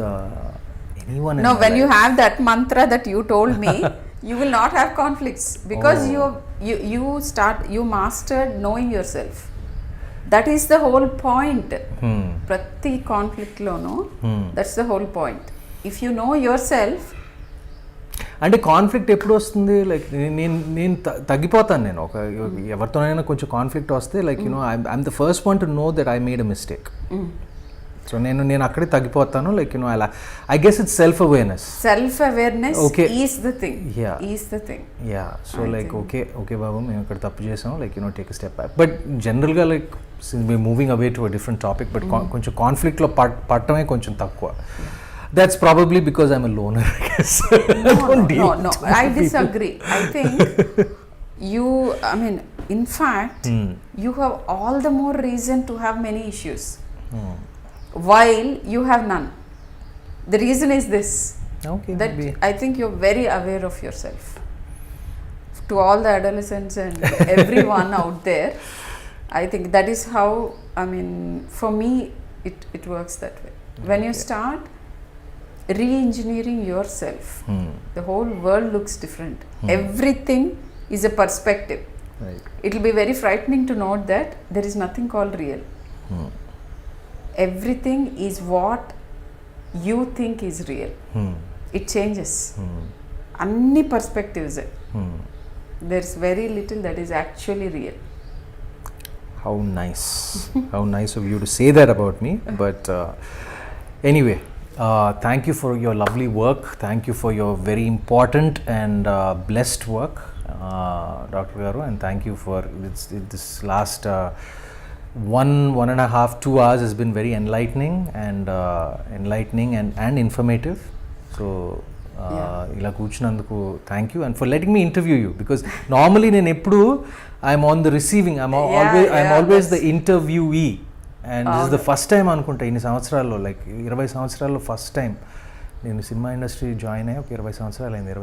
anyone. No, when you have that mantra that you told me, you will not have conflicts because you mastered knowing yourself. That is the whole point. ప్రతి conflict లోనూ that's the whole point. If you know your self. అంటే conflict ఎప్పుడు వస్తుంది, like నేను తగ్గిపోతాను. నేను ఒక ఎవరితోనైనా కొంచెం కాన్ఫ్లిక్ట్ వస్తే like you know I'm the first one to know that I made a mistake. So నేను అక్కడే తగ్గిపోతాను. లైక్ యూనో అలా I guess it's self awareness. Okay is the thing. Yeah so like okay బాబు, మేము ఇక్కడ తప్పు చేసాం, like you know take step back. But జనరల్గా like since we moving away to a different topic, but కొంచెం కాన్ఫ్లిక్ట్లో పట్టడమే కొంచెం తక్కువ. That's probably because I'm a loner, I guess. No, I disagree. I think in fact, you have all the more reason to have many issues, while you have none. The reason is this, that maybe. I think you're very aware of yourself. To all the adolescents and everyone out there, I think that is how, for me, it works that way. When you start re-engineering yourself, the whole world looks different. Everything is a perspective. Right. It will be very frightening to note that there is nothing called real. Everything is what you think is real. It changes. Anni perspectives. There's very little that is actually real. How nice. How nice of you to say that about me. But anyway, thank you for your lovely work. Thank you for your very important and blessed work, Dr. Garu, and thank you for this last 1.5, 2 hours has been very enlightening and informative. So ఇలా కూర్చున్నందుకు thank you, and for letting me interview you, because normally నేను ఎప్పుడు I'm on the receiving, I'm always the interviewee. And this is the first time అనుకుంటా ఇన్ని సంవత్సరాల్లో, like 20 సంవత్సరాల్లో first time నేను cinema industry join అయ్యి ఒక 20 సంవత్సరాలు అయింది. 20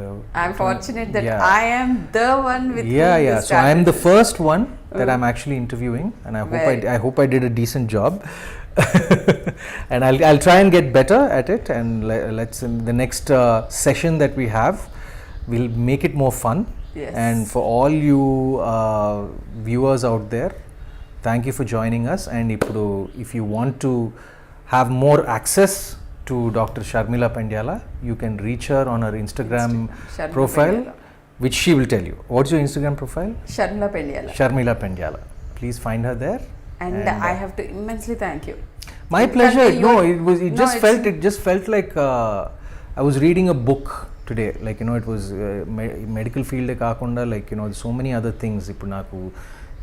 so I am the first one that I'm actually interviewing, and I hope I did a decent job. And I'll try and get better at it, and let's in the next session that we have, we'll make it more fun. Yes. And for all you viewers out there, thank you for joining us. And if you want to have more access to Dr. Sharmila Pendyala, you can reach her on her Instagram profile, which she will tell you. What's your Instagram profile? Sharmila Pendyala. Please find her there. And I have to immensely thank you. My pleasure. No, it just felt like I was reading a book today. Like, you know, it was medical field కాకుండా, like, you know, so many other things ఇప్పుడు నాకు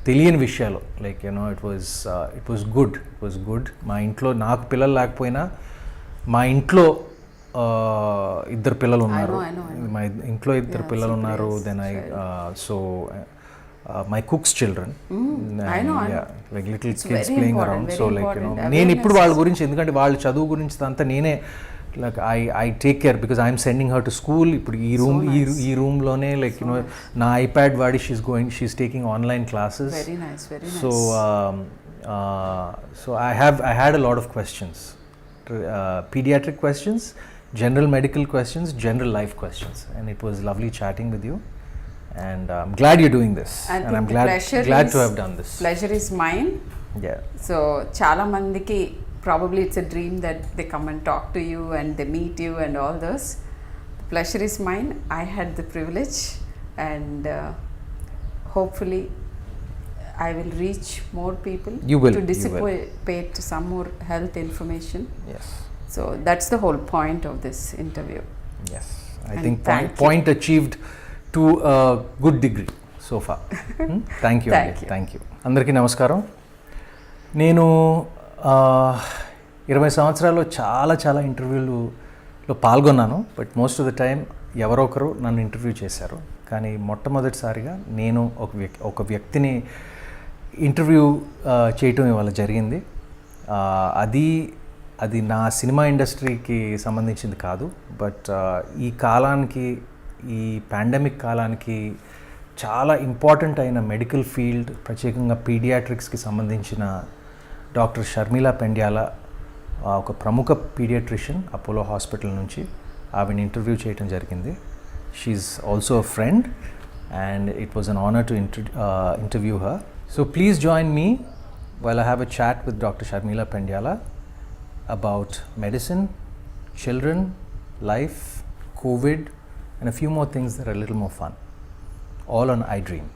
తెలియని విషయాలు, like, you know, it was good. మా ఇంట్లో నాకు పిల్లలు లేకపోయినా మా ఇంట్లో ఇద్దరు పిల్లలు ఉన్నారు. మా ఇంట్లో ఇద్దరు పిల్లలు ఉన్నారు. Then I my cook's children. I know. Like little kids playing around. So like, you know, నేను ఇప్పుడు వాళ్ళ గురించి, ఎందుకంటే వాళ్ళ చదువు గురించి అంతా నేనే, like I take care because I'm sending her to school. ఇప్పుడు ఈ రూమ్ లోనే, like, you know, నా iPad వాడి she's taking online classes. Very nice. So I had a lot of questions, pediatric questions, general medical questions, general life questions, and it was lovely chatting with you. And I'm glad you're doing this, and I'm glad to have done this. Pleasure is mine. Yeah. So చాలా మందికి probably it's a dream that they come and talk to you and they meet you and all this. The pleasure is mine. I had the privilege, and hopefully I will reach more people. You will. To dissipate some more health information. Yes. So that's the whole point of this interview. Yes. I think point achieved to a good degree so far. Thank you. Thank you. అందరికీ నమస్కారం. నేను 20 సంవత్సరాల్లో చాలా ఇంటర్వ్యూలో పాల్గొన్నాను. But most of the time ఎవరో ఒకరు నన్ను ఇంటర్వ్యూ చేశారు. కానీ మొట్టమొదటిసారిగా నేను ఒక వ్యక్తిని ఇంటర్వ్యూ చేయటం ఇవాళ జరిగింది. అది నా సినిమా ఇండస్ట్రీకి సంబంధించింది కాదు. బట్ ఈ కాలానికి, ఈ పాండమిక్ కాలానికి చాలా ఇంపార్టెంట్ అయిన మెడికల్ ఫీల్డ్, ప్రత్యేకంగా పీడియాట్రిక్స్కి సంబంధించిన డాక్టర్ షర్మిలా పెండ్యాల, ఒక ప్రముఖ పీడియాట్రిషియన్ అపోలో హాస్పిటల్ నుంచి, ఆవిడని ఇంటర్వ్యూ చేయడం జరిగింది. She also a friend and it was an honor to interview her. So please join me while I have a chat with Dr. Sharmila Pendyala about medicine, children, life, COVID, and a few more things that are a little more fun. All on iDream.